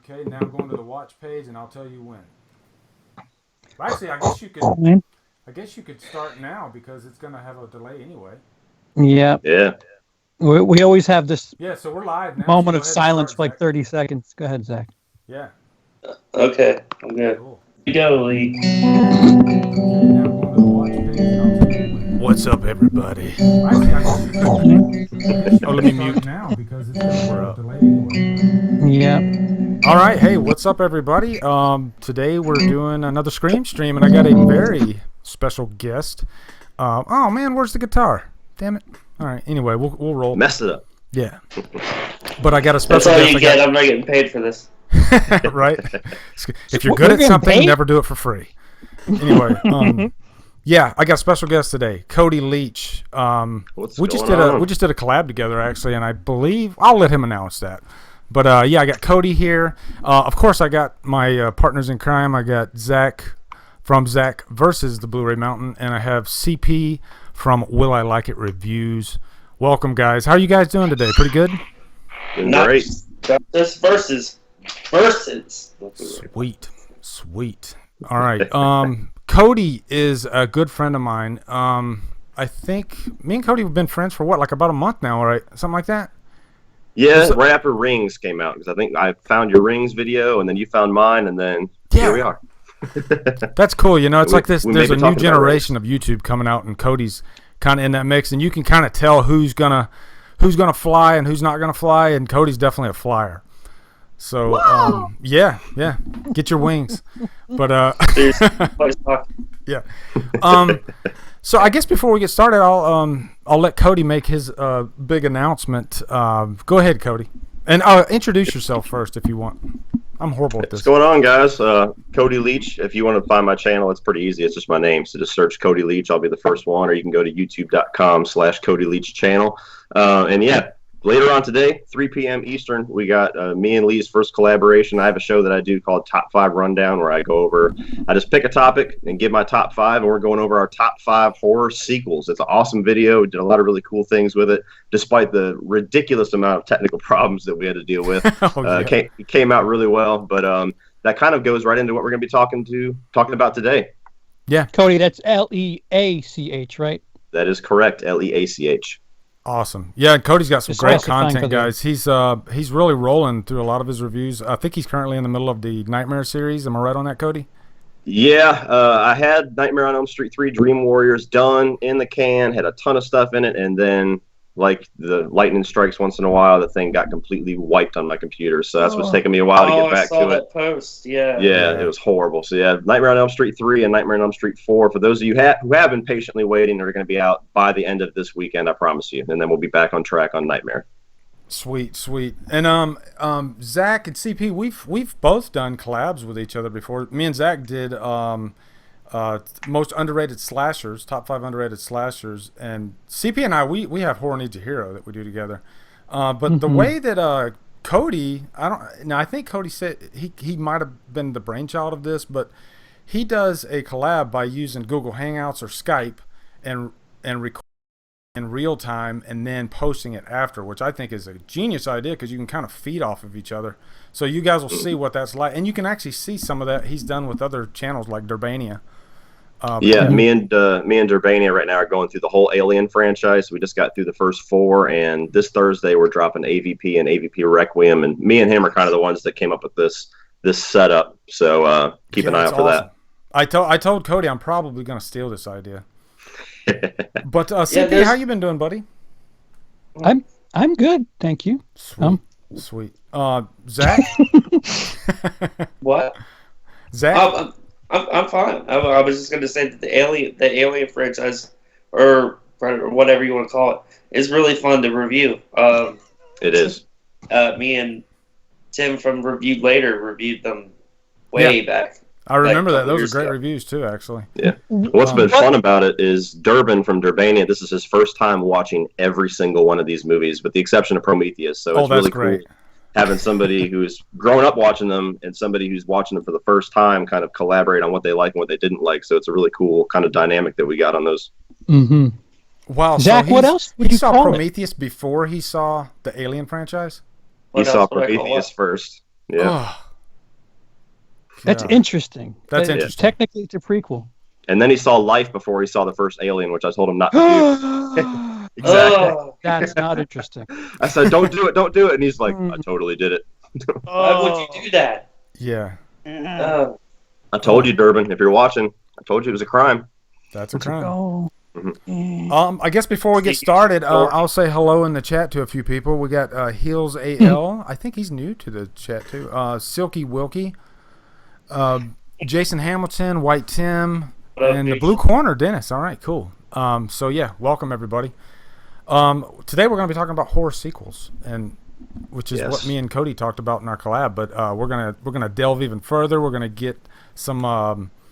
Okay, now I'm going to the watch page, and I'll tell you when. Well, actually, I guess you could. I guess you could start now because it's going to have a delay anyway. Yeah. Yeah. We always have this Yeah, so we're live now. moment so of silence start, for like 30 seconds. Go ahead, Zach. Yeah. Okay. I'm good. Cool. Here we go, Lee. Okay, now I'm going to the watch page, and I'll tell you when. What's up, everybody? Actually, I guess you could. Let me mute now because it's going to have a delay anyway. Yeah. All right, hey, what's up, everybody? Today we're doing another Scream stream, and I got a very special guest. Oh man, where's the guitar? Damn it! All right, anyway, we'll roll. Messed it up. Yeah, but I got a That's special all guest. you get. I'm not getting paid for this. Right? If you're good at something, never do it for free. Anyway, yeah, I got a special guest today, Cody Leach. We just did a collab together actually, and I believe I'll let him announce that. But yeah, I got Cody here. Of course, I got my partners in crime. I got Zach from Zach versus the Blu-ray Mountain, and I have CP from Will I Like It Reviews. Welcome, guys. How are you guys doing today? Pretty good. Great. This versus. Sweet. All right. Cody is a good friend of mine. I think me and Cody have been friends for what, like about a month now, right? Something like that. Yeah, right after Rings came out, because I think I found your Rings video, and then you found mine, and then here we are. That's cool. You know, it's like this. There's a new generation of of YouTube coming out, and Cody's kind of in that mix, and you can kind of tell who's gonna fly and who's not gonna fly, and Cody's definitely a flyer. So yeah, get your wings. But yeah. So I guess before we get started, I'll let Cody make his big announcement. Go ahead, Cody, and introduce yourself first if you want. I'm horrible at this. What's going on, guys? Cody Leach. If you want to find my channel, it's pretty easy. It's just my name. So just search Cody Leach. I'll be the first one, or you can go to youtube.com/Cody Leach channel. And yeah, later on today, 3 p.m. Eastern, we got me and Lee's first collaboration. I have a show that I do called Top 5 Rundown, where I just pick a topic and give my top 5, and we're going over our top 5 horror sequels. It's an awesome video. We did a lot of really cool things with it, despite the ridiculous amount of technical problems that we had to deal with. It came out really well, but that kind of goes right into what we're going to be talking about today. Yeah. Cody, that's Leach, right? That is correct, Leach. Awesome. Yeah, Cody's got some great content, guys. He's really rolling through a lot of his reviews. I think he's currently in the middle of the Nightmare series. Am I right on that, Cody? Yeah, I had Nightmare on Elm Street 3 Dream Warriors done in the can, had a ton of stuff in it, and then like the lightning strikes once in a while, the thing got completely wiped on my computer. So that's what's taking me a while to get back to it. Post. Yeah, it was horrible. So yeah, Nightmare on Elm Street 3 and Nightmare on Elm Street 4, for those of you who have been patiently waiting, are going to be out by the end of this weekend, I promise you. And then we'll be back on track on Nightmare. Sweet. And Zach and CP, we've both done collabs with each other before. Me and Zach did most underrated slashers, top 5 underrated slashers, and CP and we have Horror Needs a Hero that we do together. But the way that Cody, I think Cody said he might have been the brainchild of this, but he does a collab by using Google Hangouts or Skype and record in real time and then posting it after, which I think is a genius idea because you can kind of feed off of each other. So you guys will see what that's like, and you can actually see some of that he's done with other channels like Durbania. Me and Durbania right now are going through the whole Alien franchise. We just got through the first 4, and this Thursday we're dropping AVP and AVP Requiem, and me and him are kind of the ones that came up with this setup. So keep an eye out for that. I told Cody I'm probably going to steal this idea. But CP, how you been doing, buddy? I'm good, thank you. Sweet. Zach? What? Zach? I'm fine. I was just going to say that the Alien franchise, or whatever you want to call it, is really fun to review. It is. Me and Tim from Reviewed Later reviewed them way back. I remember that. Those are great reviews too, actually. Yeah. What's been fun about it is Durbin from Durbania. This is his first time watching every single one of these movies, with the exception of Prometheus. So it's really cool having somebody who's grown up watching them and somebody who's watching them for the first time kind of collaborate on what they like and what they didn't like. So it's a really cool kind of dynamic that we got on those. Mm-hmm. Wow. Zach, what else would you saw call Prometheus before he saw the Alien franchise? He saw Prometheus first. Yeah. That's Yeah. interesting. That's Uh, interesting. Technically, it's a prequel. And then he saw Life before he saw the first Alien, which I told him not to do. Exactly. Oh, That's not interesting. I said, don't do it. And he's like, I totally did it. why would you do that? Yeah, Oh, I told you, Durbin, if you're watching, I told you it was a crime. that's a crime. Oh. I guess before we get started, I'll say hello in the chat to a few people. We got Heels AL. I think he's new to the chat too. Silky Wilkie, Jason Hamilton, White Tim, What up, and the Jason? Blue Corner Dennis. All right, cool. So yeah, welcome everybody. Today we're going to be talking about horror sequels, and which is what me and Cody talked about in our collab. But we're gonna delve even further. We're gonna get some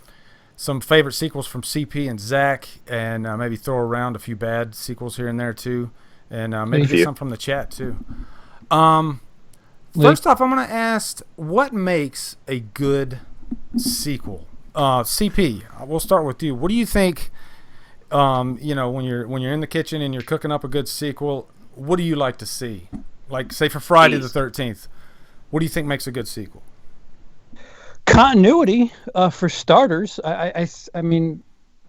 favorite sequels from CP and Zach, and maybe throw around a few bad sequels here and there too, and maybe get some from the chat too. First off, I'm going to ask, what makes a good sequel? CP, we'll start with you. What do you think? When you're in the kitchen and you're cooking up a good sequel, what do you like to see? Like, say for Friday the 13th, what do you think makes a good sequel? Continuity, for starters. I mean,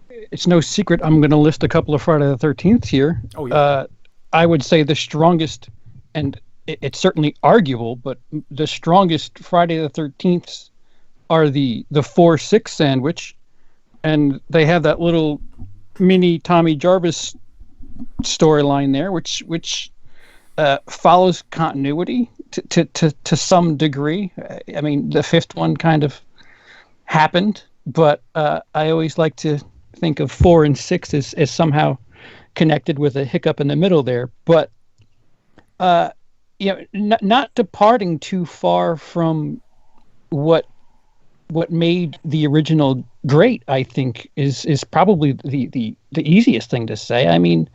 it's no secret I'm going to list a couple of Friday the 13th here. Oh, yeah. I would say the strongest, and it's certainly arguable, but the strongest Friday the 13th are the 4-6 sandwich, and they have that little mini Tommy Jarvis storyline there, which follows continuity to some degree. I mean, the fifth one kind of happened, but I always like to think of 4 and 6 as somehow connected with a hiccup in the middle there. But not departing too far from what made the original great, I think is probably the easiest thing to say. I mean,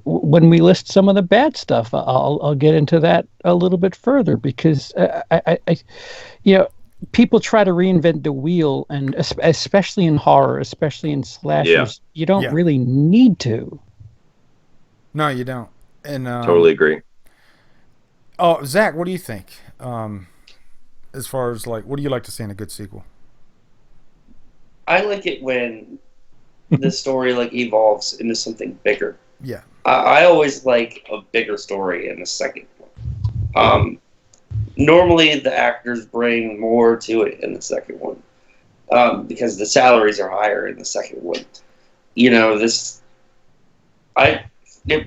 when we list some of the bad stuff, I'll get into that a little bit further, because people try to reinvent the wheel, and especially in horror, especially in slashers, you don't really need to. No, you don't. And Totally agree. Oh, Zach, what do you think? As far as, like, what do you like to see in a good sequel? I like it when the story evolves into something bigger. Yeah. I always like a bigger story in the second one. Normally, the actors bring more to it in the second one, because the salaries are higher in the second one.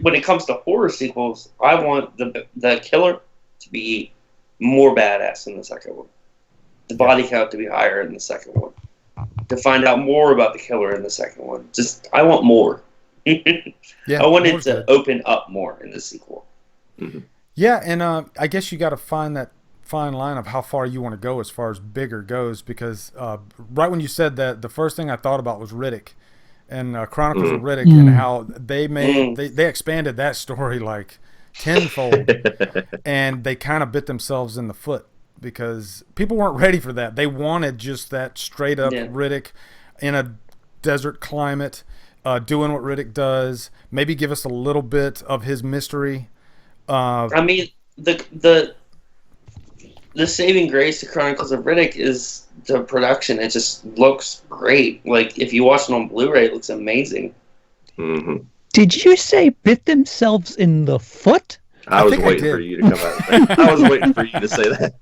When it comes to horror sequels, I want the killer to be more badass in the second one, the body count to be higher in the second one, to find out more about the killer in the second one. I want more. I want it to open up more in the sequel. Mm-hmm. Yeah, and I guess you got to find that fine line of how far you want to go as far as bigger goes, because right when you said that, the first thing I thought about was Riddick and Chronicles of Riddick, and how they made they expanded that story like tenfold, and they kind of bit themselves in the foot because people weren't ready for that. They wanted just that straight up Riddick in a desert climate, doing what Riddick does. Maybe give us a little bit of his mystery. I mean, the saving grace of Chronicles of Riddick is the production. It just looks great. Like, if you watch it on Blu-ray, it looks amazing. Mm-hmm. Did you say bit themselves in the foot? I was waiting for you to come out. I was waiting for you to say that.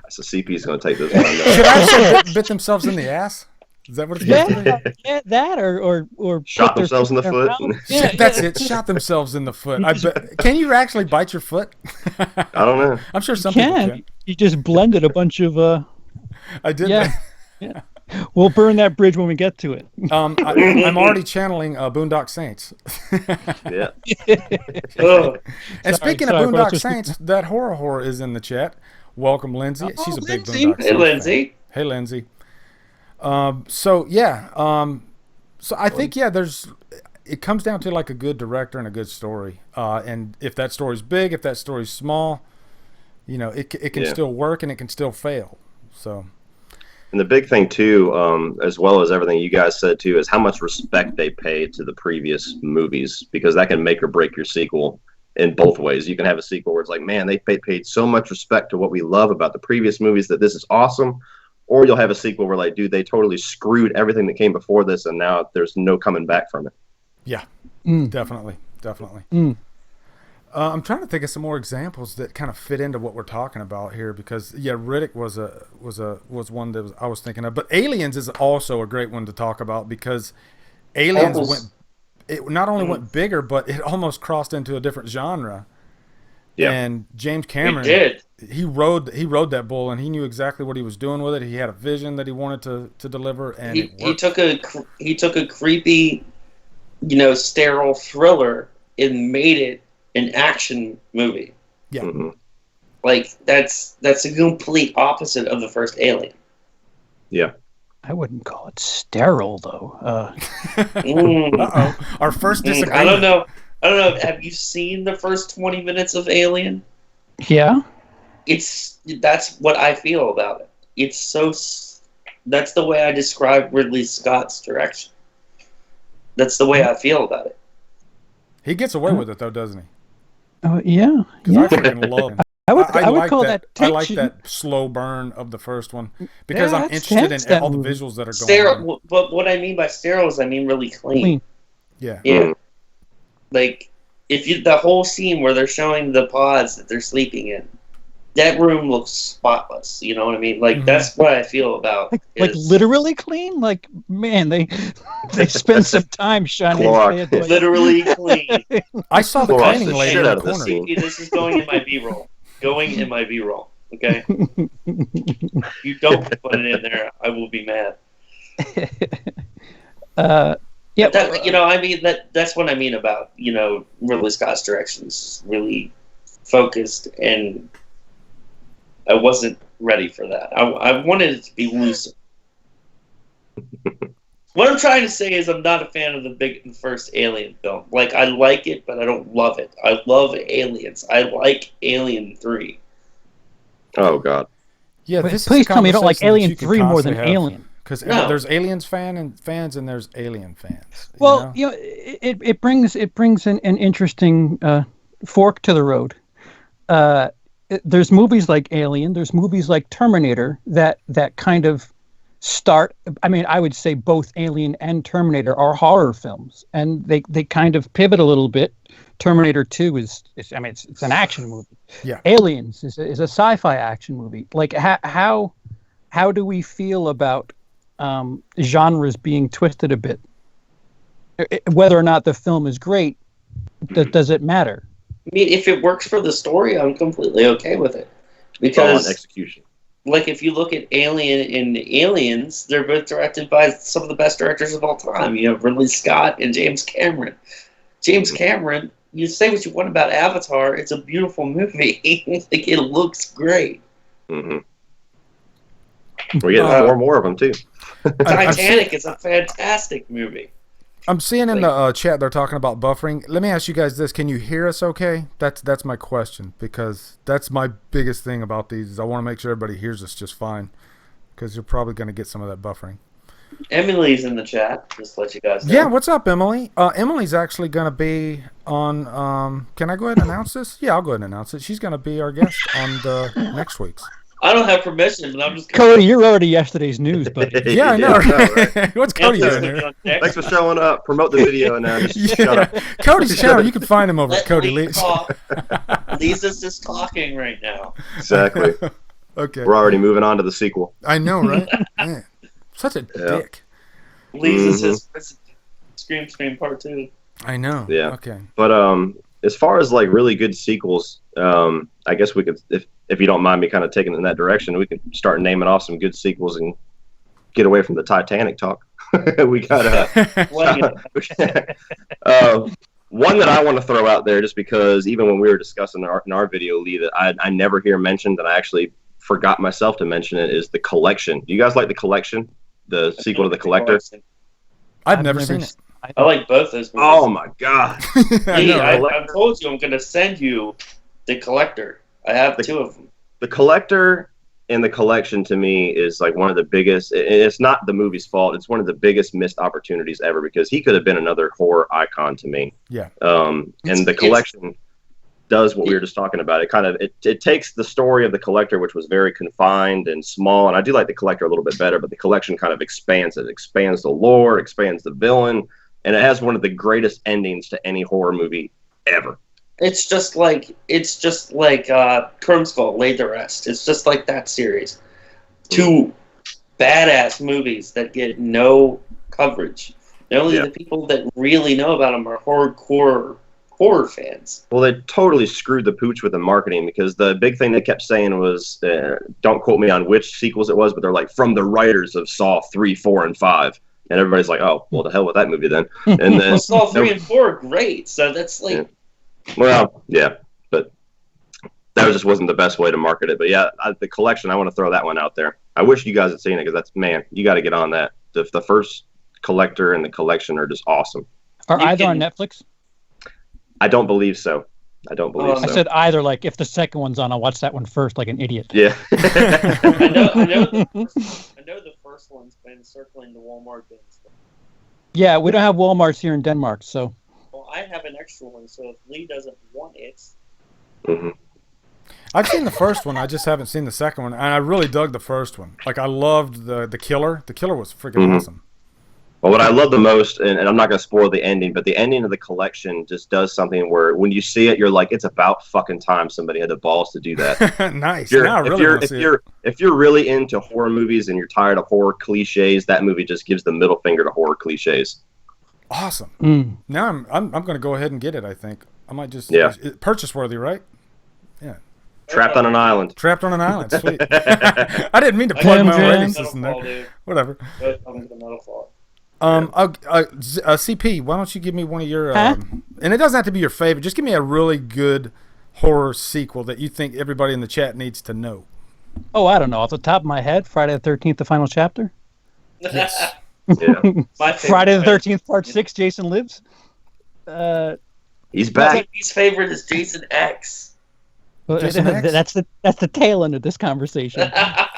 So CP's going to take this one. Should I say bit themselves in the ass? Is that what it's supposed to be? Yeah, that or shot themselves in the foot. Yeah, that's it. Shot themselves in the foot. I bet. Can you actually bite your foot? I don't know. I'm sure some people can. You just blended a bunch of. I did. Yeah. We'll burn that bridge when we get to it. I'm already channeling Boondock Saints. Yeah. And speaking of Boondock Saints, that horror is in the chat. Welcome, Lindsay. She's a big Boondock Saints. Hey, Lindsay. Fan. Hey, Lindsay. So I think it comes down to like a good director and a good story. And if that story's big, if that story's small, it can still work and it can still fail. So. And the big thing too, as well as everything you guys said too, is how much respect they pay to the previous movies, because that can make or break your sequel in both ways. You can have a sequel where it's like, man, they paid so much respect to what we love about the previous movies that this is awesome. or you'll have a sequel where like, dude, they totally screwed everything that came before this, and now there's no coming back from it. Yeah, definitely. I'm trying to think of some more examples that kind of fit into what we're talking about here, because Riddick was one that I was thinking of, but Aliens is also a great one to talk about, because Aliens not only went bigger, but it almost crossed into a different genre. Yeah. And James Cameron he rode that bull, and he knew exactly what he was doing with it. He had a vision that he wanted to deliver, and he took a creepy, sterile thriller and made it an action movie. Yeah. Mm-hmm. Like that's a complete opposite of the first Alien. Yeah. I wouldn't call it sterile, though. Our first disagreement. I don't know. Have you seen the first 20 minutes of Alien? Yeah. That's what I feel about it. That's the way I describe Ridley Scott's direction. That's the way I feel about it. He gets away with it, though, doesn't he? Oh, yeah. Because I freaking love him. I would call that I like tension. that slow burn of the first one, because Yeah, I'm that's interested tense, in that all the movie. visuals that are going Sterile, on. but what I mean by sterile is I mean really clean. Yeah. Yeah. Like, the whole scene where they're showing the pods that they're sleeping in, that room looks spotless. You know what I mean? Like, that's what I feel about. Like literally clean? Like, man, they spend some time shining Clorox. his head. Literally clean. I saw the Clorox cleaning the lady shit in the out of this corner. scene. This is going in my B-roll. Okay? You don't put it in there, I will be mad. Yeah, I mean, that's what I mean about, Ridley Scott's directions. Really focused, and I wasn't ready for that. I wanted it to be looser. What I'm trying to say is I'm not a fan of the first Alien film. Like, I like it, but I don't love it. I love Aliens. I like Alien 3. Oh God. Yeah, But this is please a tell me you don't like conversation that Alien you could 3 more than constantly have, Alien. because No. there's Aliens fans and there's Alien fans. Well, it brings an interesting fork to the road. There's movies like Alien, there's movies like Terminator that kind of start. I mean, I would say both Alien and Terminator are horror films, and they kind of pivot a little bit. Terminator 2 is it's an action movie. Yeah. Aliens is a sci-fi action movie. Like, how do we feel about genres being twisted a bit? Whether or not the film is great, does it matter? I mean, if it works for the story, I'm completely okay with it. It's all on Because, execution. like, if you look at Alien and Aliens, they're both directed by some of the best directors of all time. You have Ridley Scott and James Cameron. James Cameron, you say what you want about Avatar, it's a beautiful movie. Like, it looks great. Mm-hmm. We're getting 4 more of them too. Titanic is a fantastic movie. I'm seeing in the chat they're talking about buffering. Let me ask you guys this: can you hear us okay? That's my question, because that's my biggest thing about these. Is I want to make sure everybody hears us just fine, because you're probably going to get some of that buffering. Emily's in the chat, just to let you guys know. Yeah, what's up, Emily? Emily's actually going to be on. Can I go ahead and announce this? Yeah, I'll go ahead and announce it. She's going to be our guest on the next week's. I don't have permission, but I'm just Cody, you're already yesterday's news, buddy. Yeah, I know. Right? What's Cody doing here? Thanks for showing up. Promote the video now. Just shut up. Cody's channel. You can find him over at Let Cody Lee Leach. talk. Lisa's just talking right now. Exactly. Okay. We're already moving on to the sequel. I know, right? Man, such a dick. Lisa says Scream Part 2. I know. Yeah. Okay. But as far as like really good sequels, I guess we could, if you don't mind me kind of taking it in that direction, we can start naming off some good sequels and get away from the Titanic talk. We got one that I want to throw out there, just because even when we were discussing in our video, Lee, that I never hear mentioned, and I actually forgot myself to mention it, is The Collection. Do you guys like The Collection, the sequel to The Collector? I've never seen it. I like both those movies. Oh my god! I've told you I'm going to send you The Collector. I have 2 of them. The Collector and The Collection, to me, is like one of the biggest. It's not the movie's fault. It's one of the biggest missed opportunities ever, because he could have been another horror icon to me. Yeah. And The Collection. does what we were just talking about. It kind of it takes the story of the Collector, which was very confined and small, and I do like the Collector a little bit better, but the collection kind of expands it. It expands the lore, expands the villain, and it has one of the greatest endings to any horror movie ever. It's just like Chrome Skull, Laid to Rest. It's just like that series. Two badass movies that get no coverage. And only the people that really know about them are hardcore horror fans. Well, they totally screwed the pooch with the marketing, because the big thing they kept saying was, don't quote me on which sequels it was, but they're like, from the writers of Saw 3, 4, and 5. And everybody's like, oh, well, the hell with that movie then. And then well, Saw 3 and 4 are great, so that's like... Yeah. Well, yeah, but that just wasn't the best way to market it. But yeah, the collection, I want to throw that one out there. I wish you guys had seen it, because that's, man, you got to get on that. The first Collector and the collection are just awesome. Are either on Netflix? I don't believe so. I don't believe so. I said either, like, if the second one's on, I'll watch that one first, like an idiot. Yeah. I know the first one's been circling the Walmart bins. Yeah, we don't have Walmarts here in Denmark, so. Well, I have an extra one, so if Lee doesn't want it. Mm-hmm. I've seen the first one. I just haven't seen the second one, and I really dug the first one. Like, I loved the killer. The killer was freaking awesome. Well, what I love the most, and I'm not going to spoil the ending, but the ending of the collection just does something where when you see it, you're like, it's about fucking time somebody had the balls to do that. Nice. If you're really into horror movies and you're tired of horror cliches, that movie just gives the middle finger to horror cliches. Awesome. Now I'm going to go ahead and get it, I think. I might just... Purchase worthy, right? Yeah. Trapped on an island. Trapped on an island. Sweet. I didn't mean to plug my own rating system there. Whatever. CP, why don't you give me one of your... and it doesn't have to be your favorite. Just give me a really good horror sequel that you think everybody in the chat needs to know. Oh, I don't know. Off the top of my head, Friday the 13th, the final chapter. Yes. Yeah. Friday the 13th, part 6, Jason Lives. He's back. His favorite is Jason X. Well, that's the tail end of this conversation.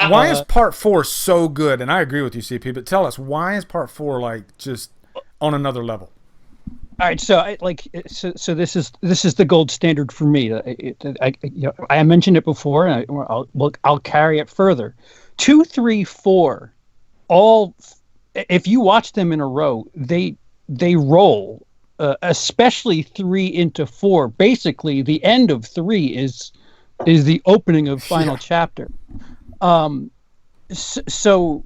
Why is part 4 so good? And I agree with you, CP. But tell us, why is part 4 like just on another level? All right, so this is the gold standard for me. I mentioned it before, and I'll carry it further. 2, 3, 4, all. If you watch them in a row, they roll. Especially 3 into 4. Basically, the end of 3 is the opening of final chapter. So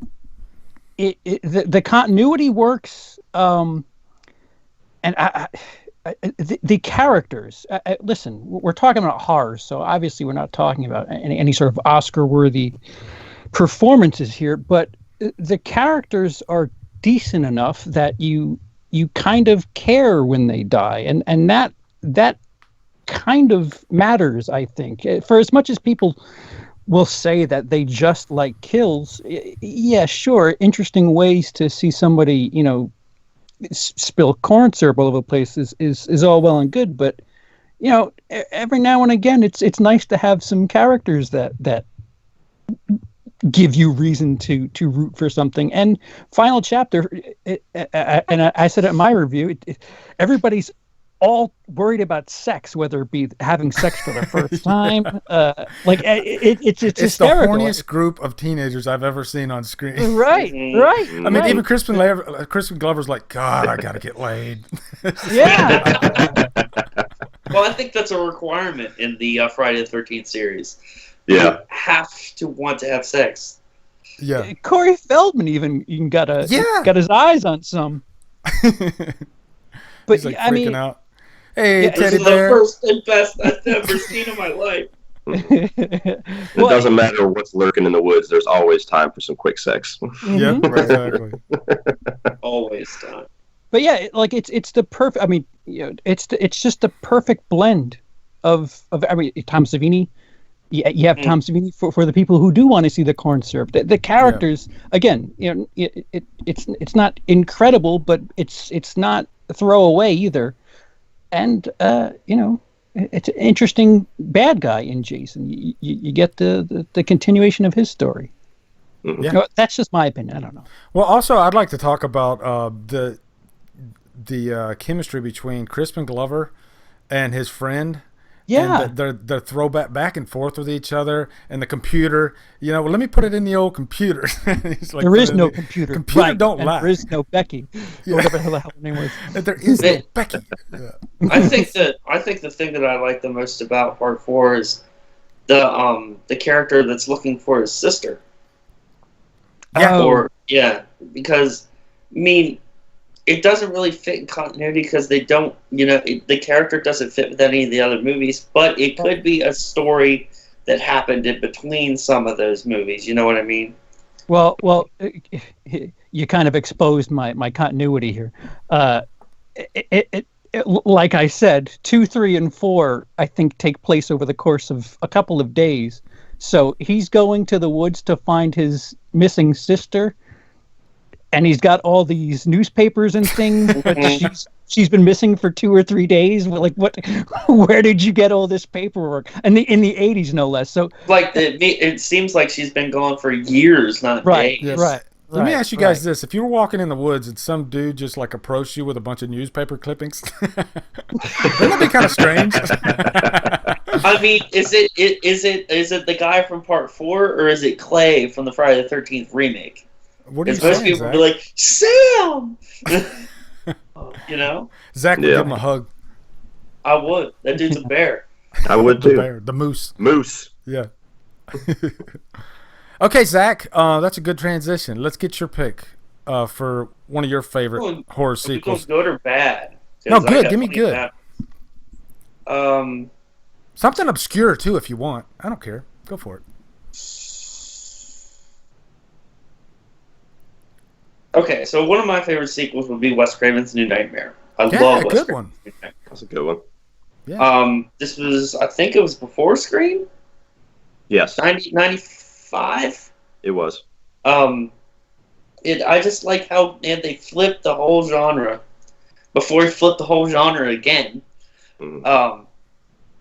the continuity works, and the characters. Listen, we're talking about horror, so obviously we're not talking about any sort of Oscar-worthy performances here. But the characters are decent enough that you kind of care when they die, and that kind of matters, I think. For as much as people will say that they just like kills, yeah, sure, interesting ways to see somebody, spill corn syrup all over the place is all well and good, but every now and again it's nice to have some characters that give you reason to root for something. And final chapter, and I said it in my review, everybody's all worried about sex, whether it be having sex for the first time. It's hysterical. The horniest group of teenagers I've ever seen on screen. Right. I mean, even Crispin Glover's like, God, I gotta get laid. Yeah. Well, I think that's a requirement in the Friday the 13th series. Yeah. You have to want to have sex. Yeah. Corey Feldman even got his eyes on some. But he's like freaking out. Hey, this teddy is bear. the first and best I've ever seen in my life. It doesn't matter what's lurking in the woods. There's always time for some quick sex. Yep, exactly. Always time. But yeah, it's the perfect. I mean, it's just the perfect blend of Tom Savini. You have Tom Savini for the people who do want to see the corn syrup. The characters, again, it's not incredible, but it's not a throwaway either. And it's an interesting bad guy in Jason. You get the continuation of his story. Yeah. That's just my opinion. I don't know. Well, also, I'd like to talk about the chemistry between Crispin Glover and his friend. Yeah. And the throwback back and forth with each other, and the computer. Well, let me put it in the old computer. He's like, There is no computer. Computer right, don't and lie. there is no Becky. Yeah. Or whatever the hell her name was. There is no Becky. Yeah. I think the thing that I like the most about Part 4 is the character that's looking for his sister. Yeah. Oh. Because I mean, it doesn't really fit in continuity because they don't, the character doesn't fit with any of the other movies, but it could be a story that happened in between some of those movies. You know what I mean? Well, you kind of exposed my continuity here. It, like I said, 2, 3, and 4, I think, take place over the course of a couple of days. So he's going to the woods to find his missing sister, and he's got all these newspapers and things, but she's been missing for 2 or 3 days. Like, what? Where did you get all this paperwork? And in the 80s, no less. So, like, it seems like she's been gone for years, not right, days. right. Let me ask you guys this: if you were walking in the woods and some dude just like approached you with a bunch of newspaper clippings, wouldn't that be kind of strange? I mean, is it the guy from Part 4 or is it Clay from the Friday the 13th remake? What are you Because most saying, people Zach? would be like, Sam! Zach would Yeah. give him a hug. I would. That dude's a bear. I would The too. bear, the moose. Moose. Yeah. Okay, Zach, that's a good transition. Let's get your pick for one of your favorite horror Are we going sequels. good or bad? No, 'Cause I good. got Give me plenty good. of that. Something obscure too, if you want. I don't care. Go for it. Okay, so one of my favorite sequels would be Wes Craven's New Nightmare. I Yeah, love Wes good Craven's one. New Nightmare. That's a good one. This was, I think it was before Scream? Yes, 95? it was. I just like how they flipped the whole genre before he flipped the whole genre again. Mhm.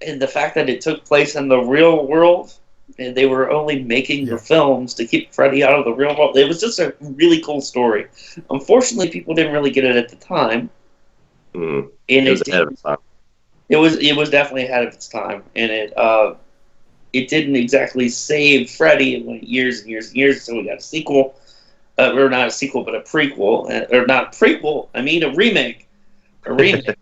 And the fact that it took place in the real world, and they were only making the films to keep Freddy out of the real world. It was just a really cool story. Unfortunately, people didn't really get it at the time. Mhm. And It was ahead of its time. it was definitely ahead of its time, and it didn't exactly save Freddy. It went years and years and years until we got a sequel, or not a sequel, but a prequel, or not a prequel. I mean a remake. A remake.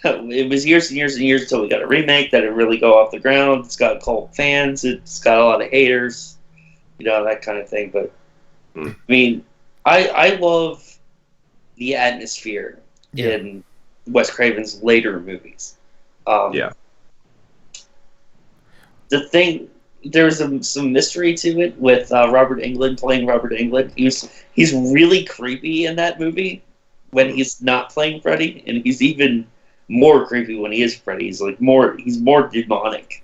It was years and years and years until we got a remake that didn't really go off the ground. It's got cult fans. It's got a lot of haters, that kind of thing. But I mean, I love the atmosphere in Wes Craven's later movies. Yeah. The thing, there's some mystery to it with Robert Englund playing Robert Englund. He's really creepy in that movie when he's not playing Freddy, and he's even more creepy when he is Freddy. He's more demonic,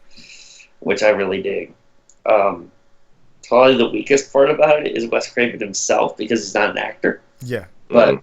which I really dig. Probably the weakest part about it is Wes Craven himself because he's not an actor. Yeah. But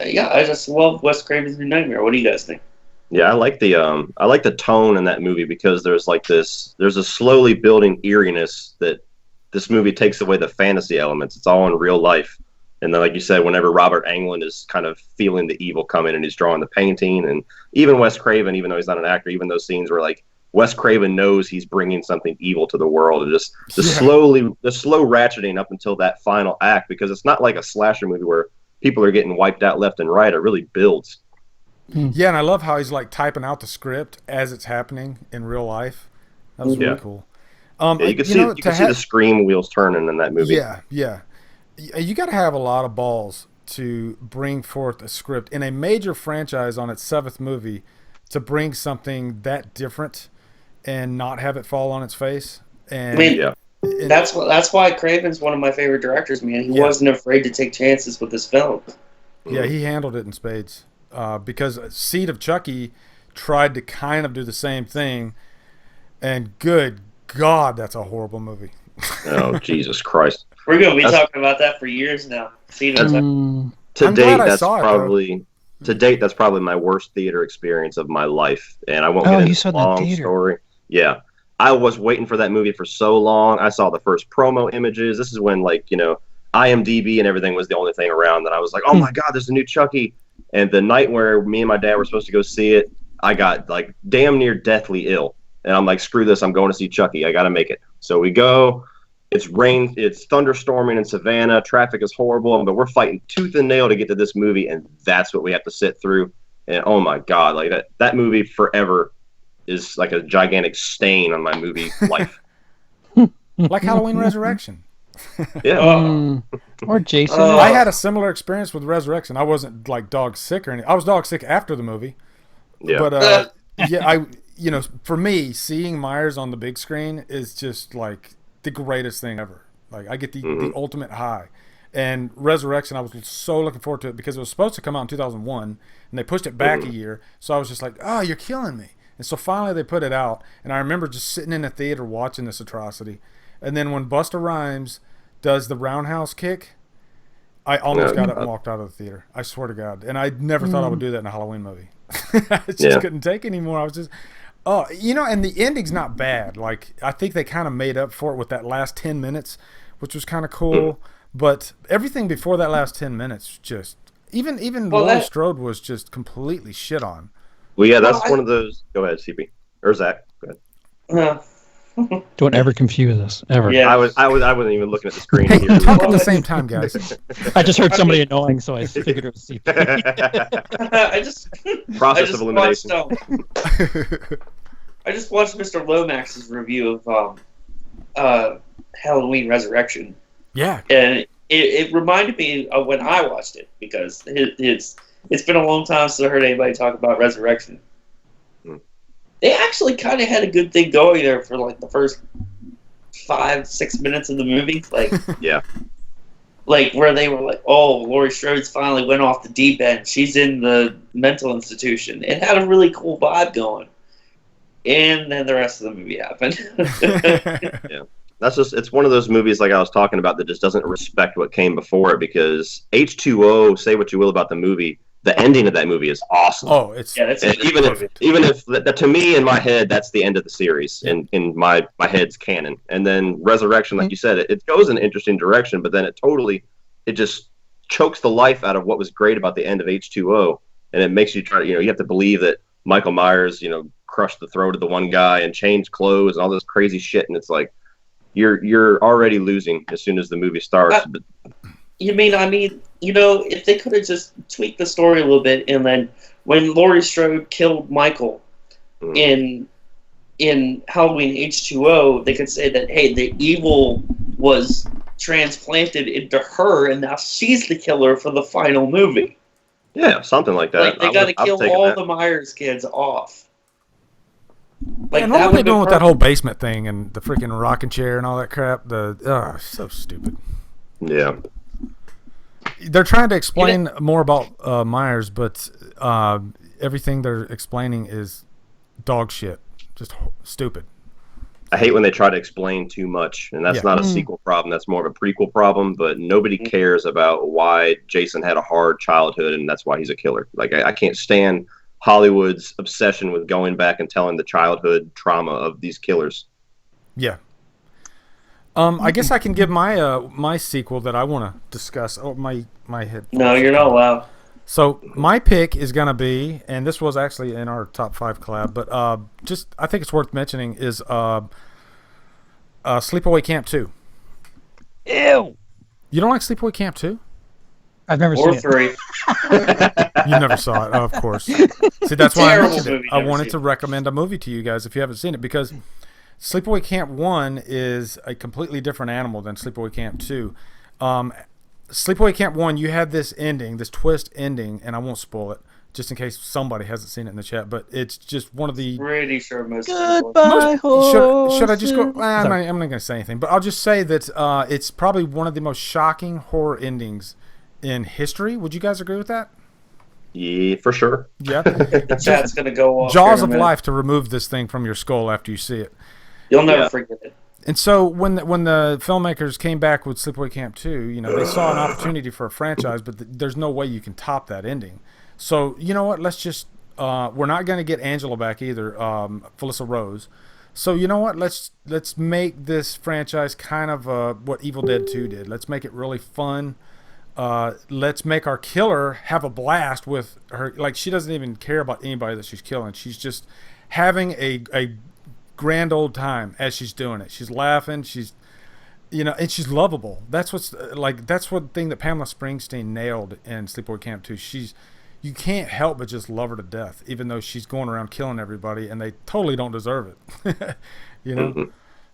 yeah, I just love Wes Craven's New Nightmare. What do you guys think? Yeah, I like the tone in that movie because there's a slowly building eeriness that this movie takes away the fantasy elements. It's all in real life. And then, like you said, whenever Robert Englund is kind of feeling the evil coming and he's drawing the painting, and even Wes Craven, even though he's not an actor, even those scenes where like Wes Craven knows he's bringing something evil to the world, and just the slow ratcheting up until that final act, because it's not like a slasher movie where people are getting wiped out left and right. It really builds. Yeah, and I love how he's like typing out the script as it's happening in real life. That was really cool. You can see the scream wheels turning in that movie. Yeah. You got to have a lot of balls to bring forth a script in a major franchise on its 7th movie to bring something that different and not have it fall on its face. And I mean, that's why Craven's one of my favorite directors, man. He wasn't afraid to take chances with his films. Yeah, he handled it in spades. Because Seed of Chucky tried to kind of do the same thing, and good God, that's a horrible movie. Oh, Jesus Christ. We're going to be talking about that for years now. Seed of Chucky. To date, that's probably my worst theater experience of my life, and I won't get into the long story. Yeah, I was waiting for that movie for so long. I saw the first promo images. This is when IMDb and everything was the only thing around, that I was like, oh my God, there's a new Chucky. And the night where me and my dad were supposed to go see it, I got like damn near deathly ill, and I'm like, screw this, I'm going to see Chucky. I got to make it. So we go. It's rain. It's thunderstorming in Savannah. Traffic is horrible, but we're fighting tooth and nail to get to this movie, and that's what we have to sit through. And oh my god, like that movie forever is like a gigantic stain on my movie life. Like Halloween Resurrection. Yeah. Or Jason. I had a similar experience with Resurrection. I wasn't like dog sick or anything. I was dog sick after the movie. Yeah. But yeah, for me, seeing Myers on the big screen is just like the greatest thing ever. Like I get the ultimate high. And Resurrection, I was so looking forward to it because it was supposed to come out in 2001, and they pushed it back a year. So I was just like, oh, you're killing me. And so finally they put it out, and I remember just sitting in the theater watching this atrocity. And then when Busta Rhymes does the roundhouse kick, I almost got up and walked out of the theater. I swear to God. And I never thought I would do that in a Halloween movie. I just couldn't take anymore. I was just, and the ending's not bad. Like, I think they kind of made up for it with that last 10 minutes, which was kind of cool. But everything before that last 10 minutes, just, even Laurie Strode was just completely shit on. Well, yeah, that's one of those. Go ahead, CP. Or Zach. Go ahead. Don't ever confuse us, ever. Yeah. I wasn't even looking at the screen. Hey, talk at the same time, guys. I just heard somebody annoying, so I figured it was CP. Process of elimination. I just watched Mr. Lomax's review of Halloween Resurrection. Yeah. And it reminded me of when I watched it, because it's been a long time since I heard anybody talk about Resurrection. They actually kind of had a good thing going there for like the first 5-6 minutes of the movie. Like, yeah. Like where they were like, oh, Laurie Strode's finally went off the deep end. She's in the mental institution. It had a really cool vibe going. And then the rest of the movie happened. Yeah. It's one of those movies like I was talking about that just doesn't respect what came before it, because H2O, say what you will about the movie, the ending of that movie is awesome. Oh, that's even if to me in my head that's the end of the series in my head's canon. And then Resurrection, like you said, it goes in an interesting direction, but then it just chokes the life out of what was great about the end of H2O, and it makes you try. You have to believe that Michael Myers, crushed the throat of the one guy and changed clothes and all this crazy shit, and it's like you're already losing as soon as the movie starts. If they could have just tweaked the story a little bit, and then when Laurie Strode killed Michael in Halloween H2O, they could say that, hey, the evil was transplanted into her, and now she's the killer for the final movie. Yeah, something like that. Like, they got to kill all the Myers kids off. Like, and what are they doing with that whole basement thing and the freaking rocking chair and all that crap? So stupid. Yeah. They're trying to explain more about Myers, but everything they're explaining is dog shit. Just stupid. I hate when they try to explain too much, and that's not a sequel problem. That's more of a prequel problem, but nobody cares about why Jason had a hard childhood, and that's why he's a killer. Like, I can't stand Hollywood's obsession with going back and telling the childhood trauma of these killers. Yeah. I guess I can give my sequel that I want to discuss. Oh, my head. No, you're not allowed. So my pick is gonna be, and this was actually in our top 5 collab, but I think it's worth mentioning is Sleepaway Camp 2. Ew. You don't like Sleepaway Camp 2? I've never seen it. You never saw it, of course. See, that's why I mentioned it. I wanted to recommend a movie to you guys if you haven't seen it, because Sleepaway Camp 1 is a completely different animal than Sleepaway Camp 2. Sleepaway Camp 1, you had this ending, this twist ending, and I won't spoil it, just in case somebody hasn't seen it in the chat, but it's just one of the... Pretty sure most Goodbye, should I just go... I'm not going to say anything, but I'll just say that it's probably one of the most shocking horror endings in history. Would you guys agree with that? Yeah, for sure. Yeah. The chat's going to go off. Jaws of life to remove this thing from your skull after you see it. You'll never forget it. And so when the filmmakers came back with Sleepaway Camp 2, they saw an opportunity for a franchise, but there's no way you can top that ending. So, you know what? Let's just we're not going to get Angela back either, Felissa Rose. So, you know what? Let's make this franchise kind of what Evil Dead 2 did. Let's make it really fun. let's make our killer have a blast with her. Like, she doesn't even care about anybody that she's killing. She's just having a grand old time as she's doing it. She's laughing. She's, and she's lovable. That's that's one thing that Pamela Springsteen nailed in Sleepaway Camp 2. You can't help but just love her to death, even though she's going around killing everybody, and they totally don't deserve it. Mm-hmm.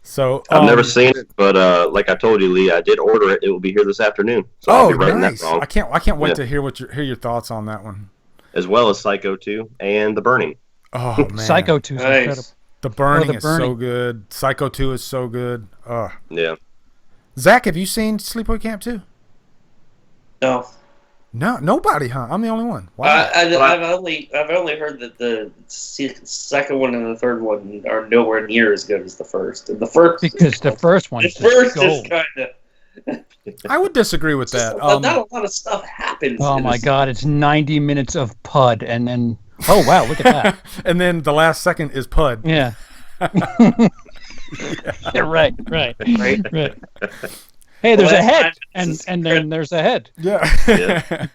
So I've never seen it, but like I told you, Lee, I did order it. It will be here this afternoon. So I'll be writing nice! that wrong. I can't wait to hear your thoughts on that one, as well as Psycho 2 and The Burning. Oh man, Psycho 2 is incredible. The Burning is so good. Psycho 2 is so good. Yeah. Zach, have you seen Sleepaway Camp 2? No. No, nobody, huh? I'm the only one. Wow. I've only heard that the second one and the third one are nowhere near as good as the first. And the first because the first one is kind of. I would disagree with that. Not a lot of stuff happens. Oh my God! It's 90 minutes of PUD, and then wow, look at that. And then the last second is PUD. Yeah. Yeah, right. Hey, there's a head, and then there's a head. Yeah.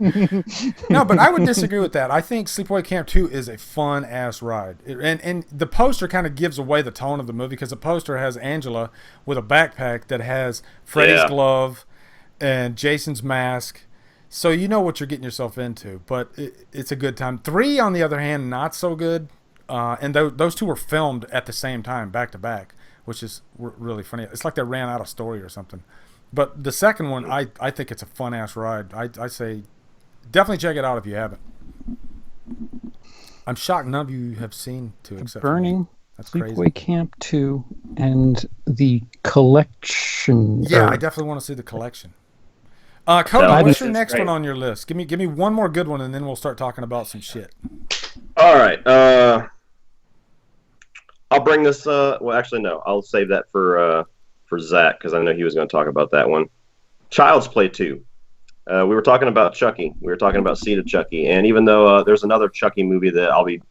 No, but I would disagree with that. I think Sleepaway Camp 2 is a fun-ass ride. And the poster kind of gives away the tone of the movie, because the poster has Angela with a backpack that has Freddy's glove and Jason's mask. So you know what you're getting yourself into, but it's a good time. 3, on the other hand, not so good. And those two were filmed at the same time, back-to-back, which is really funny. It's like they ran out of story or something. But the second one, I think it's a fun-ass ride. I say definitely check it out if you haven't. I'm shocked none of you have seen 2 except Burning, That's crazy. Sleepaway Camp 2, and the collection. Yeah, I definitely want to see the collection. Cody, what's your next one on your list? Give me one more good one, and then we'll start talking about some shit. All right. I'll bring this. Well, actually, no. I'll save that for Zach, because I know he was going to talk about that one. Child's Play 2. We were talking about Chucky. We were talking about Seed of Chucky. And even though there's another Chucky movie that I'll be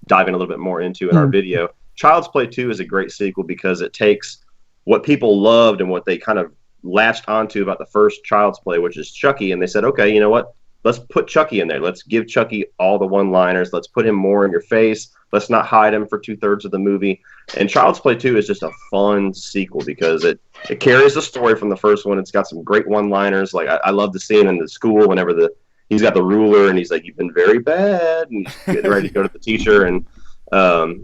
diving a little bit more into in our video, Child's Play 2 is a great sequel because it takes what people loved and what they kind of latched onto about the first Child's Play, which is Chucky, and they said, okay, you know what? Let's put Chucky in there. Let's give Chucky all the one-liners. Let's put him more in your face. Let's not hide him for 2/3 of the movie. And Child's Play 2 is just a fun sequel because it carries the story from the first one. It's got some great one-liners. Like I love the scene in the school whenever he's got the ruler and he's like, "You've been very bad," and he's getting ready to go to the teacher. And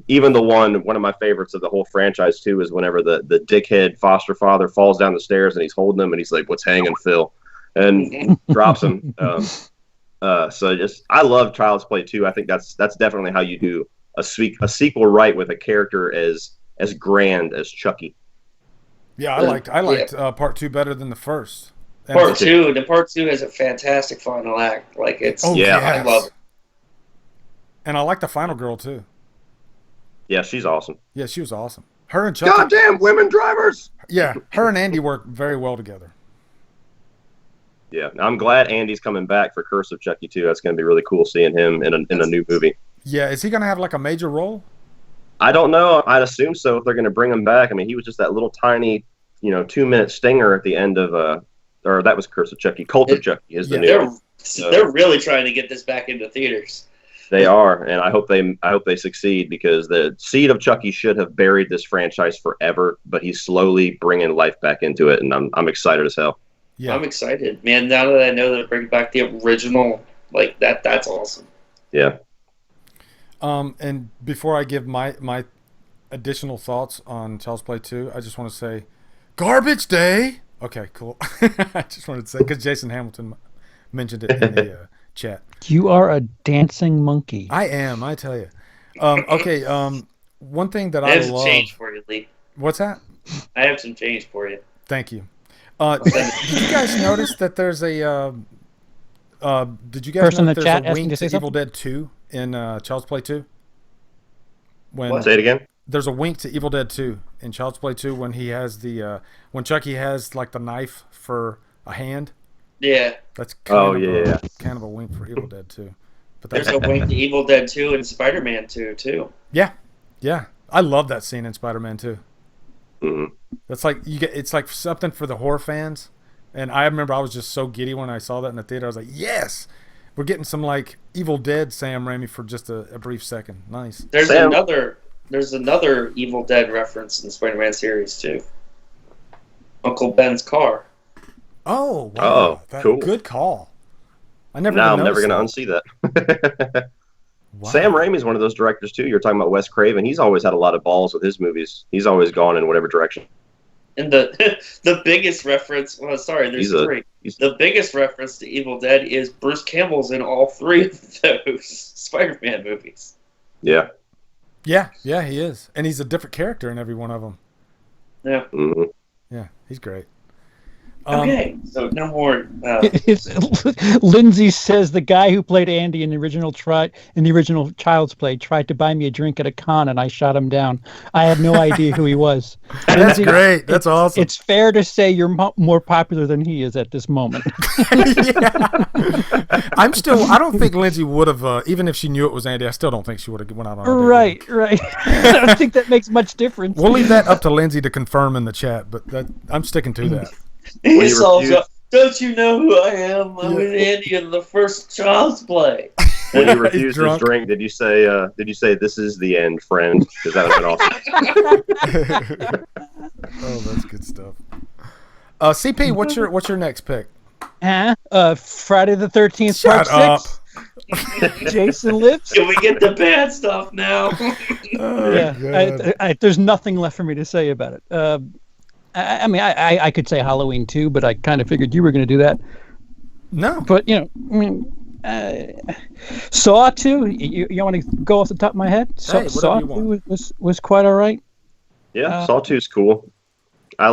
even one of my favorites of the whole franchise too is whenever the dickhead foster father falls down the stairs and he's holding him and he's like, "What's hanging, Phil?" and drops him. So I love Child's Play 2. I think that's definitely how you do a sequel right with a character as grand as Chucky. Yeah, I liked part 2 better than the first. Part 2 has a fantastic final act. Like it's I love it. And I like the final girl too. Yeah, she's awesome. Yeah, she was awesome. Her and Chucky. Goddamn women drivers. Yeah, her and Andy work very well together. Yeah, I'm glad Andy's coming back for Curse of Chucky 2. That's going to be really cool seeing him in a new movie. Yeah, is he going to have like a major role? I don't know. I'd assume so if they're going to bring him back. I mean, he was just that little tiny, 2-minute stinger at the end of or that was Curse of Chucky. Cult of Chucky is the new. They're really trying to get this back into theaters. They are, and I hope they succeed because the Seed of Chucky should have buried this franchise forever, but he's slowly bringing life back into it, and I'm excited as hell. Yeah. I'm excited, man. Now that I know that they're bringing back the original, like that's awesome. Yeah. And before I give my additional thoughts on Child's Play 2, I just want to say, Garbage Day. Okay, cool. I just wanted to say because Jason Hamilton mentioned it in the chat. You are a dancing monkey. I am. I tell you. Okay. One thing that I have love. some change for you, Lee. What's that? I have some change for you. Thank you. Did you guys notice that there's a? Did you guys Person know in the there's chat a asking wink to to say Evil Dead 2 in Child's Play 2? Say it again. There's a wink to Evil Dead 2 in Child's Play 2 when he has when Chucky has like the knife for a hand. Yeah. That's kind of a wink for Evil Dead 2. But there's a wink to Evil Dead 2 and Spider-Man 2 too. Yeah. I love that scene in Spider-Man 2. Mm-hmm. That's like it's like something for the horror fans And I remember I was just so giddy when I saw that in the theater. I was like, yes, we're getting some like Evil Dead Sam Raimi for just a brief second. Nice. There's another Evil Dead reference in the Spider-Man series too. Uncle Ben's car. Oh, wow. Oh, cool. Good call. I never. Now even I'm never going to noticed unsee that. Wow. Sam Raimi's one of those directors too. You're talking about Wes Craven. He's always had a lot of balls with his movies. He's always gone in whatever direction. And the biggest reference, well, sorry, there's three. The biggest reference to Evil Dead is Bruce Campbell's in all three of those Spider-Man movies. Yeah. Yeah, he is, and he's a different character in every one of them. Yeah. Mm-hmm. Yeah, he's great. Okay, so no more. Lindsay says the guy who played Andy in the original Child's Play tried to buy me a drink at a con, and I shot him down. I had no idea who he was. That's Lindsay, great. That's awesome. It's fair to say you're more popular than he is at this moment. Yeah. I don't think Lindsay would have, even if she knew it was Andy, I still don't think she would have went out on a date. Right. I don't think that makes much difference. We'll leave that up to Lindsay to confirm in the chat, but I'm sticking to that. Don't you know who I am? I'm with Andy in the first Child's Play. When you refused his drink, did you say this is the end, friend? Because that would have been awesome. Oh, that's good stuff. CP, what's your next pick? Friday the 13th, Shut Part up. 6. Jason Lives. Can we get the bad stuff now? There's nothing left for me to say about it. I could say Halloween 2, but I kind of figured you were going to do that. No. But, Saw 2, you want to go off the top of my head? Saw 2 was quite all right. Yeah, Saw 2 is cool. I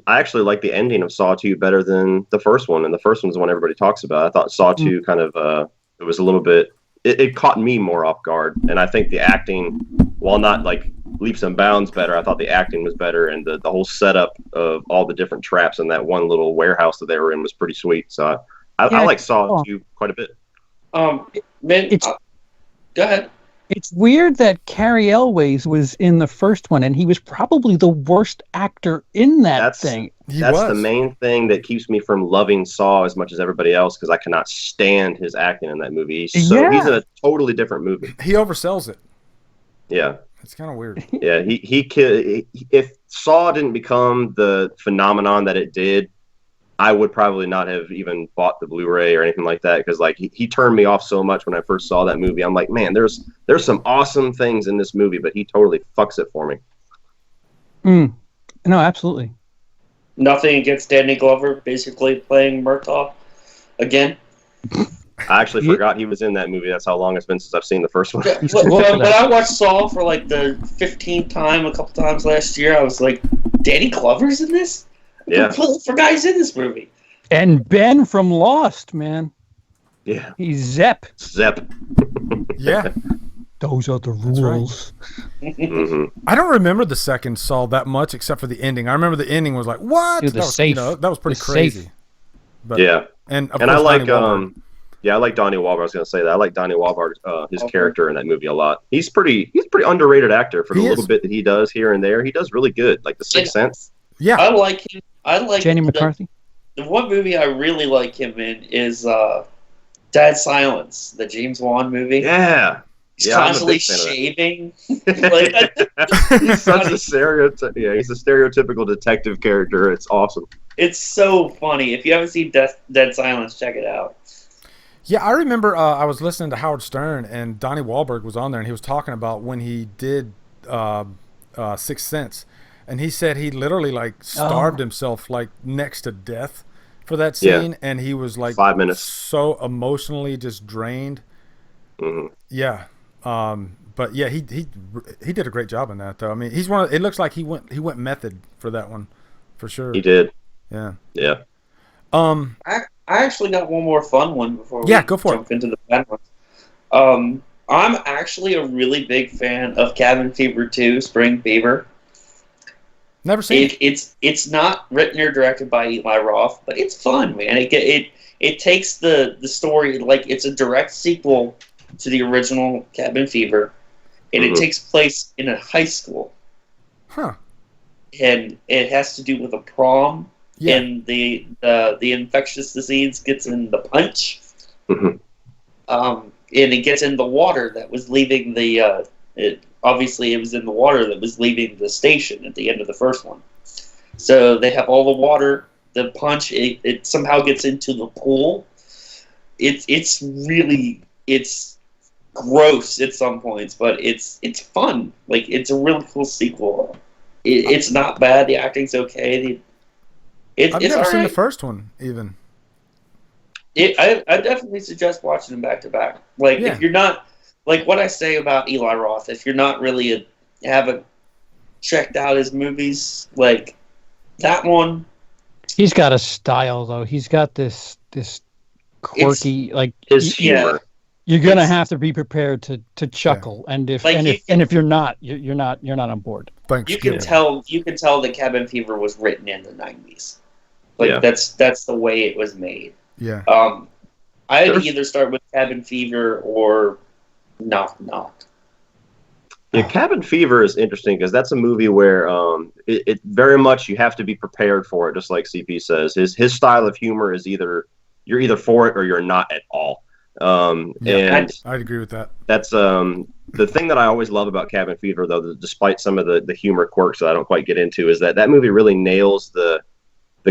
actually like the ending of Saw 2 better than the first one, and the first one's the one everybody talks about. I thought Saw 2 kind of, it was a little bit, it caught me more off guard, and I think the acting, while not like leaps and bounds better, I thought the acting was better, and the whole setup of all the different traps in that one little warehouse that they were in was pretty sweet. So I like Saw 2 quite a bit. Go ahead. It's weird that Cary Elwes was in the first one, and he was probably the worst actor in that thing. That's the main thing that keeps me from loving Saw as much as everybody else, because I cannot stand his acting in that movie. He's in a totally different movie. He oversells it. Yeah. It's kind of weird. Yeah, if Saw didn't become the phenomenon that it did, I would probably not have even bought the Blu-ray or anything like that, because like he turned me off so much when I first saw that movie. I'm like, man, there's some awesome things in this movie, but he totally fucks it for me. No, absolutely. Nothing against Danny Glover basically playing Murtaugh again. I actually forgot he was in that movie. That's how long it's been since I've seen the first one. Yeah, but I watched Saw for like the 15th time a couple times last year. I was like, Danny Glover's in this? Yeah. For guys in this movie. And Ben from Lost, man. Yeah. He's Zep. Yeah. Those are the rules. Right. Mm-hmm. I don't remember the second Saw that much, except for the ending. I remember the ending was like, what? Dude, that was pretty crazy. Safe. But, yeah. And I like I like Donnie Wahlberg. I was going to say that. I like Donnie Wahlberg, his character in that movie a lot. He's a pretty underrated actor for the little bit that he does here and there. He does really good, like The Sixth Sense. Yeah. I like him. I like Jenny McCarthy. The one movie I really like him in is Dead Silence, the James Wan movie. Yeah. He's constantly shaving. He's such a stereotype. Yeah, he's a stereotypical detective character. It's awesome. It's so funny. If you haven't seen Dead Silence, check it out. Yeah, I remember I was listening to Howard Stern, and Donnie Wahlberg was on there, and he was talking about when he did Sixth Sense, and he said he literally like starved himself like next to death for that scene, and he was like 5 minutes, so emotionally just drained. Mm-hmm. Yeah, but yeah, he did a great job in that though. I mean, he's one of, it looks like he went method for that one, for sure. He did. Yeah. Yeah. I actually got one more fun one before we go for jump into the bad ones. I'm actually a really big fan of Cabin Fever 2, Spring Fever. Never seen it. It's not written or directed by Eli Roth, but it's fun, man. It takes the story, like it's a direct sequel to the original Cabin Fever, and it takes place in a high school. Huh. And it has to do with a prom Yeah. and the infectious disease gets in the punch. Mhm. And it gets in the water that was leaving the. Obviously, it was in the water that was leaving the station at the end of the first one. So they have all the water. The punch it somehow gets into the pool. It's really gross at some points, but it's fun. Like, it's a really cool sequel. It's not bad. The acting's okay. I've It's never seen the alright. first one even. I definitely suggest watching them back to back. Like, Yeah. if you're not, like what I say about Eli Roth, if you're not really haven't checked out his movies, like that one, He's got a style though. He's got this quirky like His Yeah. humor. you're gonna it's- have to be prepared to chuckle, and if Like, and you if can- and if you're not, you're not on board. Thanks. you can tell that Cabin Fever was written in the 90s. Like, Yeah. that's the way it was made. Yeah. I'd There's- either start with Cabin Fever or Knock Knock. Yeah, Cabin Fever is interesting because that's a movie where it very much you have to be prepared for it, just like CP says. His style of humor is you're either for it or you're not at all. And I'd agree with that. that's the thing that I always love about Cabin Fever, though, despite some of the humor quirks that I don't quite get into, is that movie really nails the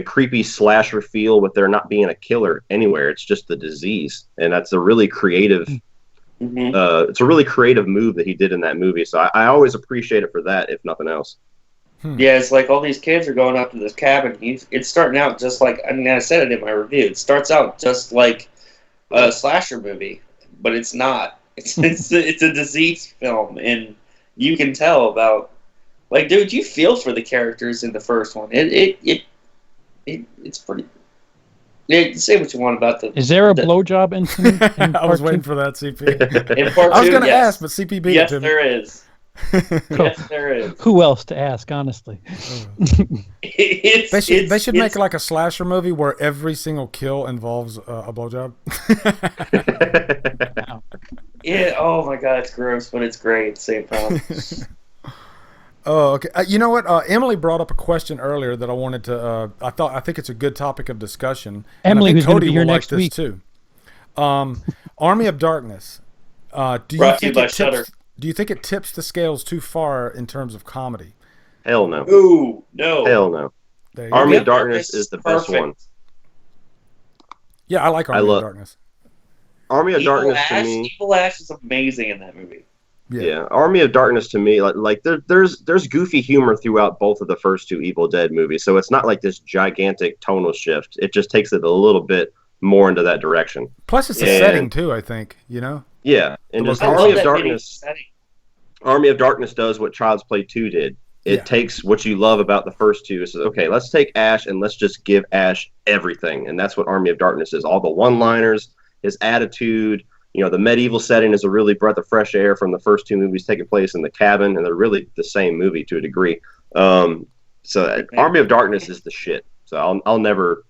creepy slasher feel with there not being a killer anywhere. It's just the disease, and that's a really creative. Mm-hmm. It's a really creative move that he did in that movie. So I always appreciate it for that, if nothing else. Yeah, it's like all these kids are going up to this cabin. It's starting out just like, I mean, I said it in my review. It starts out just like a slasher movie, but it's not. It's a disease film, and you can tell about, like, dude, you feel for the characters in the first one. It's pretty. Yeah, say what you want about the. Is there a blowjob incident? In I was part waiting two? for that, CP. In part I was two, going to yes. ask, but CP beat Yes, it to me. there is. Yes, there is. Who else to ask? Honestly, They should make like a slasher movie where every single kill involves a blowjob. Yeah. Oh my god, it's gross, but it's great at the same time. Oh, okay. You know what? Emily brought up a question earlier that I wanted to. I think it's a good topic of discussion. Emily, and I who's think gonna be Cody here will next like week. this too. Army of Darkness. Do you Brought to you think by it Shudder. tips? Do you think it tips the scales too far in terms of comedy? Hell no. Ooh, no. Hell no. There you Army go. of Darkness is the best Perfect. one. Yeah, I like Army of Darkness. Army of Darkness to me. Evil Ash is amazing in that movie. Yeah, Army of Darkness to me, like there's goofy humor throughout both of the first two Evil Dead movies, so it's not like this gigantic tonal shift. It just takes it a little bit more into that direction. Plus, it's the And- setting too. I think Yeah, and just I love Army of that Darkness. setting. Army of Darkness does what Child's Play 2 did. It Yeah. takes what you love about the first two. It says, okay, let's take Ash and let's just give Ash everything, and that's what Army of Darkness is. All the one-liners, his attitude. You know, the medieval setting is a really breath of fresh air from the first two movies taking place in the cabin, and they're really the same movie to a degree. Army of Darkness is the shit. So I'll never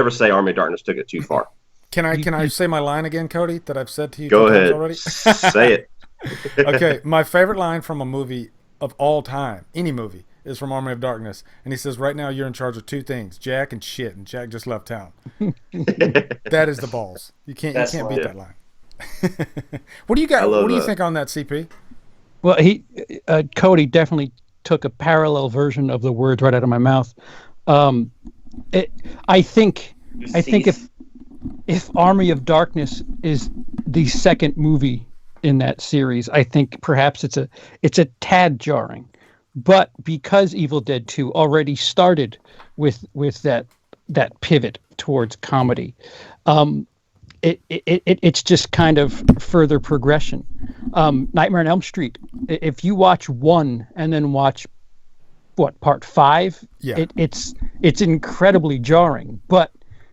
say Army of Darkness took it too far. Can I say my line again, Cody? That I've said to you Go two times ahead, already. say it. Okay, my favorite line from a movie of all time, any movie, is from Army of Darkness, and he says, "Right now, you're in charge of two things: Jack and shit." And Jack just left town. That is the balls. You can't beat that line. What do you got? What do you think on that, CP? well, Cody definitely took a parallel version of the words right out of my mouth. I think if Army of Darkness is the second movie in that series, I think perhaps it's a tad jarring, but because Evil Dead 2 already started with that pivot towards comedy, it's just kind of further progression. Nightmare on Elm Street. If you watch 1 and then watch part 5, Yeah. it's incredibly jarring, but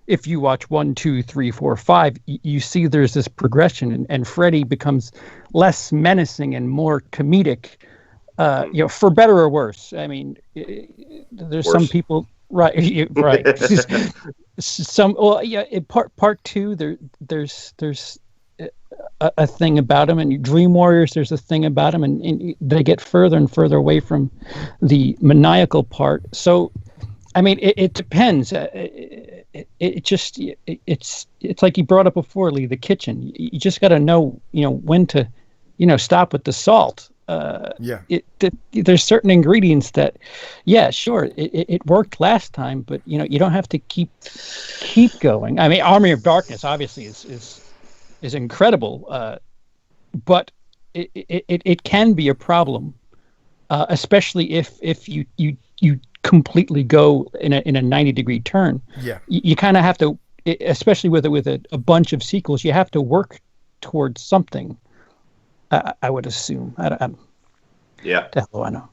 if you watch 1, 2, 3, 4, 5, you see there's this progression, and Freddy becomes less menacing and more comedic, for better or worse. I mean, there's some people, right? In part 2, there's a thing about him, and Dream Warriors, there's a thing about him, and they get further and further away from the maniacal part. So I mean, it depends. It's like you brought up before, Lee, the kitchen. You just got to know, when to, stop with the salt. There's certain ingredients that, yeah, sure, it worked last time, but you don't have to keep going. I mean, Army of Darkness obviously is incredible, but it can be a problem, especially if you completely go in a 90-degree turn. Yeah, you kind of have to, especially with a bunch of sequels, you have to work towards something. I would assume. Yeah. The hell do I know?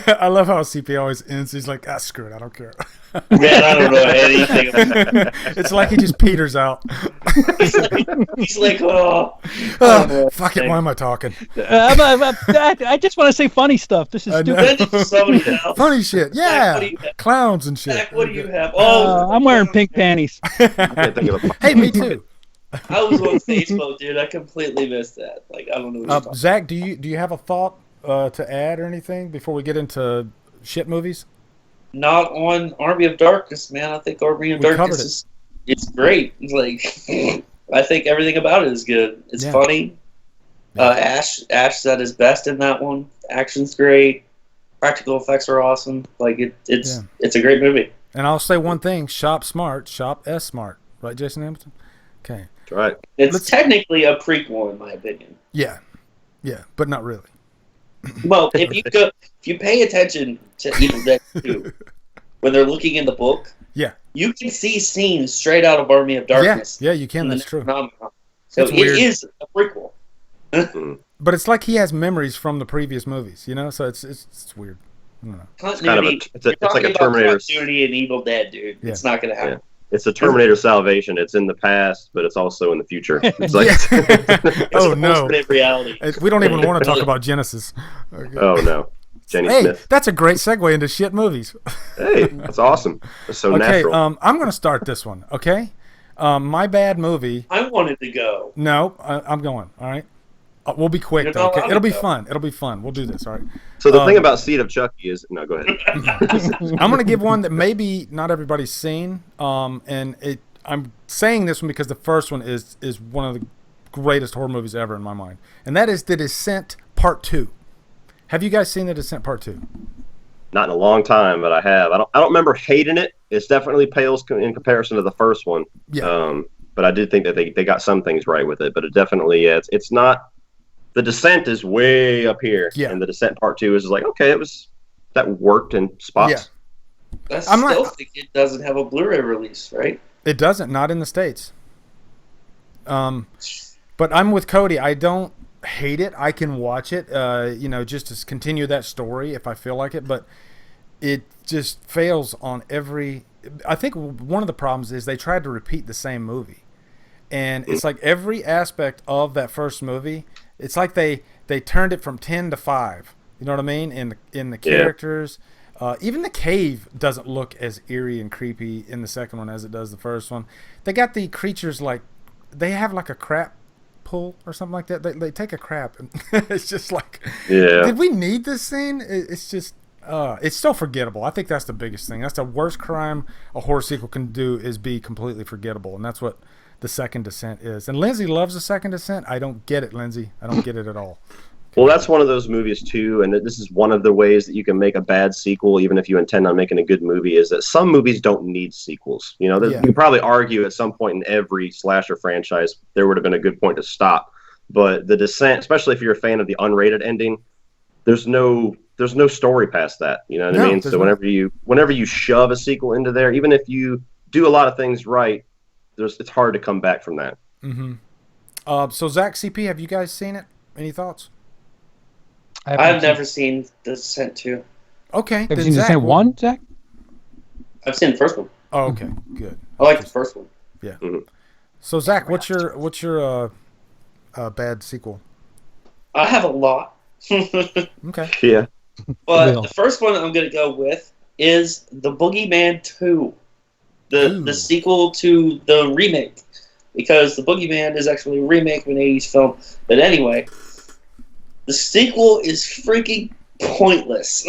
I love how CP always ends. He's like, screw it, I don't care. Man, I don't know anything about it. It's like he just peters out. He's like, oh, fuck it, why am I talking? I just want to say funny stuff. This is stupid. Send it to somebody else. Funny shit, yeah. Zach, what do you have? Clowns and shit. Zach, what do you have? Oh, I'm wearing pink panties. I can't think of a Hey, me too. I was on Facebook, dude. I completely missed that. Like, I don't know what you're talking Zach, do you have a thought to add or anything before we get into shit movies? Not on Army of Darkness, man. I think Army of Darkness is it's great. Like, I think everything about it is good. It's funny. Ash at his best in that one. Action's great. Practical effects are awesome. Like it's a great movie. And I'll say one thing: shop smart, shop S smart. Right, Jason Hamilton? Okay. That's right. It's technically a prequel, in my opinion. Yeah, but not really. Well, if you pay attention to Evil Dead 2, when they're looking in the book, you can see scenes straight out of Army of Darkness. Yeah, you can. That's true. So it is a prequel. But it's like he has memories from the previous movies, So it's weird. I don't know. Continuity. It's like a Terminator. Continuity in Evil Dead, dude. Yeah. It's not going to happen. Yeah. It's a Terminator Salvation. It's in the past, but it's also in the future. It's like oh no, reality. We don't even want to talk about Genesis. Okay. Oh no, Jenny Smith. That's a great segue into shit movies. Hey, that's awesome. That's so natural. I'm going to start this one. Okay, my bad movie. I wanted to go. No, I'm going. All right. We'll be quick though. Okay? It'll be fun. It'll be fun. We'll do this. All right. So the thing about Seed of Chucky is no. Go ahead. I'm going to give one that maybe not everybody's seen. I'm saying this one because the first one is one of the greatest horror movies ever in my mind, and that is The Descent Part 2. Have you guys seen The Descent Part 2? Not in a long time, but I have. I don't remember hating it. It's definitely pales in comparison to the first one. Yeah. But I did think that they got some things right with it. But it definitely, it's not. The Descent is way up here, and The Descent Part 2 is like, okay, that worked in spots. Yeah. I still think it doesn't have a Blu-ray release, right? It doesn't, not in the States. But I'm with Cody. I don't hate it. I can watch it, just to continue that story if I feel like it. But it just fails on every. I think one of the problems is they tried to repeat the same movie, and it's like every aspect of that first movie. It's like they turned it from 10 to 5. You know what I mean? In the characters, even the cave doesn't look as eerie and creepy in the second one as it does the first one. They got the creatures like they have like a crap pool or something like that. They take a crap, and it's just like, did we need this scene? It's just. It's still forgettable. I think that's the biggest thing. That's the worst crime a horror sequel can do is be completely forgettable, and that's what the Second Descent is. And Lindsay loves the Second Descent. I don't get it, Lindsay. I don't get it at all. Well, that's one of those movies too, and this is one of the ways that you can make a bad sequel, even if you intend on making a good movie, is that some movies don't need sequels. You can probably argue at some point in every slasher franchise there would have been a good point to stop. But The Descent, especially if you're a fan of the unrated ending, there's no story past that. You know what I mean? So whenever you shove a sequel into there, even if you do a lot of things right, it's hard to come back from that. Mm-hmm. So Zach, CP, have you guys seen it? Any thoughts? I've never seen The Descent 2. Okay. Have you seen The Descent 1, Zach? I've seen the first one. Oh, okay. Good. I like the first one. Yeah. Mm-hmm. So Zach, what's your bad sequel? I have a lot. Okay. Yeah. But the first one I'm going to go with is The Boogeyman 2. The sequel to the remake. Because The Boogeyman is actually a remake of an 80s film. But anyway, the sequel is freaking pointless.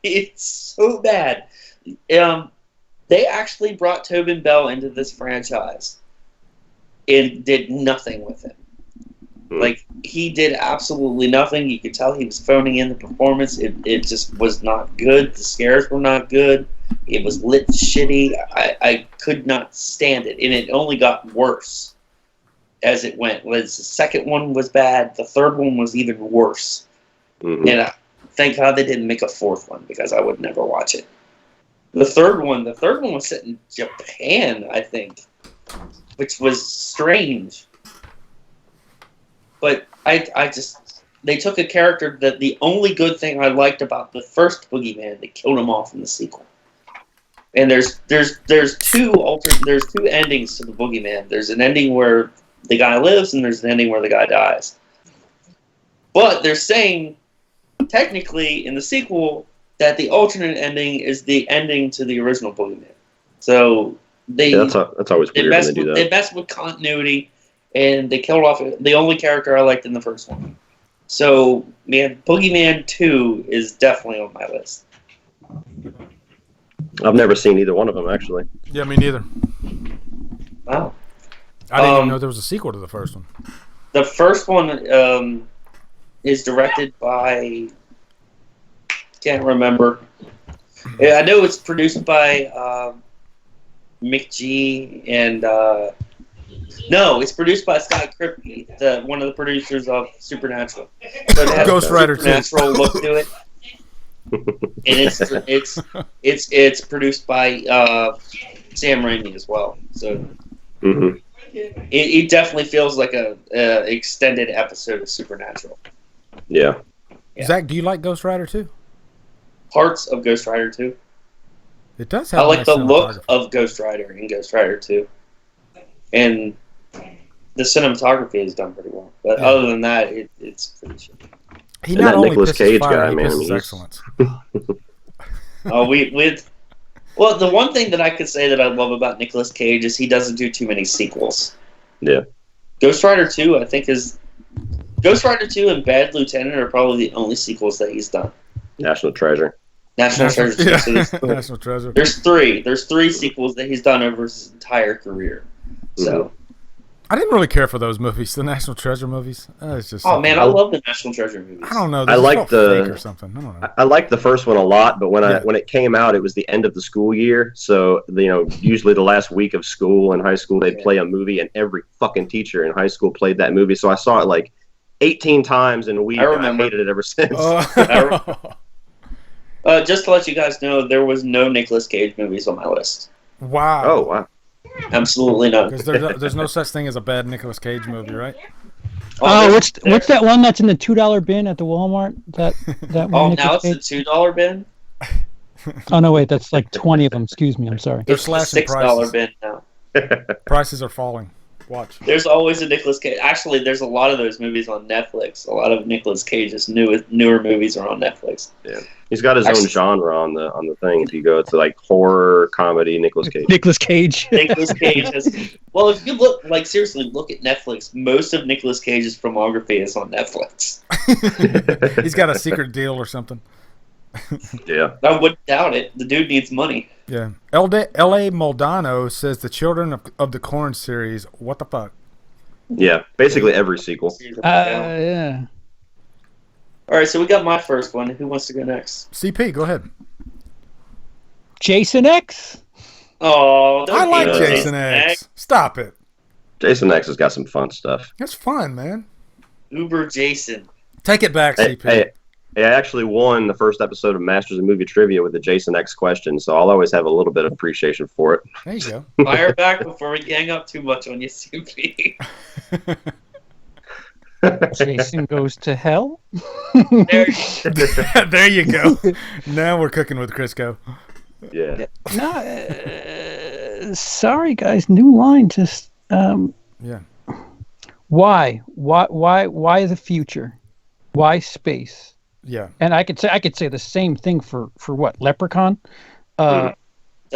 It's so bad. They actually brought Tobin Bell into this franchise and did nothing with him. Like, he did absolutely nothing. You could tell he was phoning in the performance. It just was not good. The scares were not good. It was lit shitty. I could not stand it. And it only got worse as it went. The second one was bad. The third one was even worse. Mm-hmm. And thank God they didn't make a fourth one, because I would never watch it. The third one was set in Japan, I think, which was strange. But they took a character that the only good thing I liked about the first Boogeyman, they killed him off in the sequel. And there's two endings to the Boogeyman. There's an ending where the guy lives, and there's an ending where the guy dies. But they're saying, technically, in the sequel, that the alternate ending is the ending to the original Boogeyman. So that's always weird when they do that. They messed with continuity, and they killed off the only character I liked in the first one. So, man, Boogeyman 2 is definitely on my list. I've never seen either one of them, actually. Yeah, me neither. Wow. I didn't even know there was a sequel to the first one. The first one is directed by... can't remember. Yeah, I know it's produced by Mick G. and... no, it's produced by Scott Kripke, one of the producers of Supernatural. So it has Ghost Rider 2. Supernatural look to it. And it's produced by Sam Raimi as well. So it definitely feels like a extended episode of Supernatural. Yeah. Zach, do you like Ghost Rider 2? Parts of Ghost Rider 2. It does have I like nice the look cinematography. of Ghost Rider in Ghost Rider 2. And the cinematography is done pretty well. But other than that, it's pretty shit. He And not that only Nicolas pisses Cage fire, guy, he man, I pisses mean, he's- excellence. Well, the one thing that I could say that I love about Nicolas Cage is he doesn't do too many sequels. Yeah. Ghost Rider 2, I think, is... Ghost Rider 2 and Bad Lieutenant are probably the only sequels that he's done. National Treasure. National Treasure. Yeah. So National Treasure. there's three. There's three sequels that he's done over his entire career. So... I didn't really care for those movies, the National Treasure movies. It's just Oh, man, I love the National Treasure movies. I don't know. I like fake or something. I don't know. I liked the first one a lot, but when it came out, it was the end of the school year. So usually the last week of school in high school, they'd play a movie, and every fucking teacher in high school played that movie. So I saw it like 18 times in a week. And I hated it ever since. Just to let you guys know, there was no Nicolas Cage movies on my list. Wow. Oh wow. Absolutely none. Because there's no such thing as a bad Nicolas Cage movie, right? What's that one that's in the $2 bin at the Walmart? That one. Oh, Nicolas now it's Cage? the $2 bin? Oh no, wait, that's like 20 of them. Excuse me, I'm sorry. They're It's the slashing $6 prices. bin now. Prices are falling. Watch. There's always a Nicolas Cage. Actually, there's a lot of those movies on Netflix. A lot of Nicolas Cage's newer movies are on Netflix. Yeah. He's got his own genre on the thing. If you go to like horror, comedy, Nicolas Cage. Nicolas Cage. Nicolas Cage has... Well, if you look, seriously, look at Netflix. Most of Nicolas Cage's filmography is on Netflix. He's got a secret deal or something. Yeah. I wouldn't doubt it. The dude needs money. Yeah. L.A. Moldano says the Children of the Corn series. What the fuck? Yeah. Basically every sequel. Yeah. All right, so we got my first one. Who wants to go next? CP, go ahead. Jason X. Oh, I like Jason X. Stop it. Jason X has got some fun stuff. That's fun, man. Uber Jason. Take it back, CP. Hey, I actually won the first episode of Masters of Movie Trivia with the Jason X question, so I'll always have a little bit of appreciation for it. There you go. Fire back before we gang up too much on you, CP. Jason goes to hell. There There you go. Now we're cooking with Crisco. Yeah. No, sorry guys. New line. Just Yeah. why the future? Why space? Yeah. And I could say the same thing for what? Leprechaun. So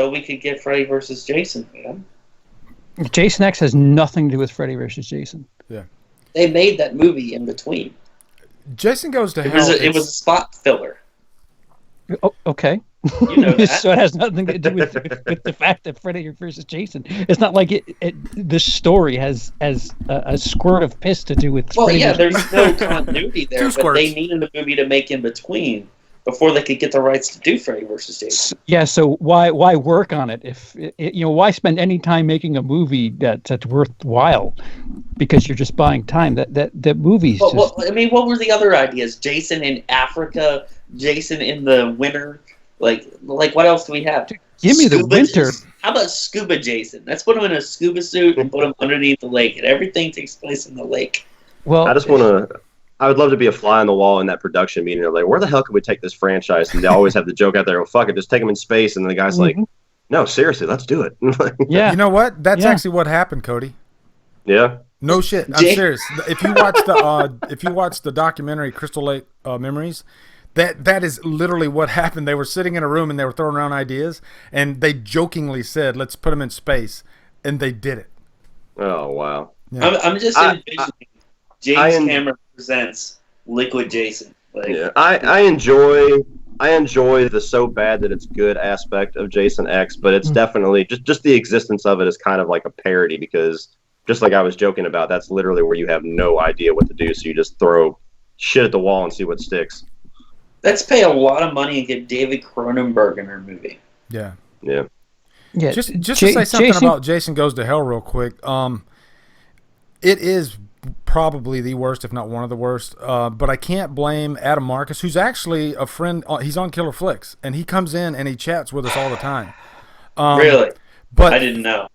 we could get Freddy versus Jason, man. Jason X has nothing to do with Freddy versus Jason. Yeah. They made that movie in between. Jason Goes to It Hell. was a spot filler. Oh, okay. You know that. So it has nothing to do with the fact that Freddy versus Jason. It's not like the story has a squirt of piss to do with. Well, Freddy yeah, versus- there's no continuity there, Two but squirts. they needed a movie to make in between before they could get the rights to do Freddy versus Jason. Yeah, so why work on it if why spend any time making a movie that's worthwhile because you're just buying time? That movie's But, just I mean, what were the other ideas? Jason in Africa, Jason in the winter. Like what else do we have? give me the winter. How about Scuba Jason? Let's put him in a scuba suit and put him underneath the lake, and everything takes place in the lake. Well, I would love to be a fly on the wall in that production meeting. They're like, where the hell could we take this franchise? And they always have the joke out there, well, fuck it, just take them in space. And the guy's like, no, seriously, let's do it. yeah, You know what? That's Yeah. actually what happened, Cody. Yeah. No shit. I'm serious. If you watch the documentary Crystal Lake Memories, that is literally what happened. They were sitting in a room and they were throwing around ideas, and they jokingly said, "Let's put them in space," and they did it. Oh, wow. Yeah. I'm just envisioning James Cameron presents Liquid Jason. Like, Yeah, I enjoy the so bad that it's good aspect of Jason X, but it's definitely just the existence of it is kind of like a parody because just like I was joking about, that's literally where you have no idea what to do, so you just throw shit at the wall and see what sticks. let's pay a lot of money and get David Cronenberg in our movie. Yeah. Yeah. yeah. Just to say something about Jason Goes to Hell real quick. It is probably the worst, if not one of the worst. But I can't blame Adam Marcus, who's actually a friend. He's on Killer Flicks, and he comes in and he chats with us all the time. Really? But I didn't know.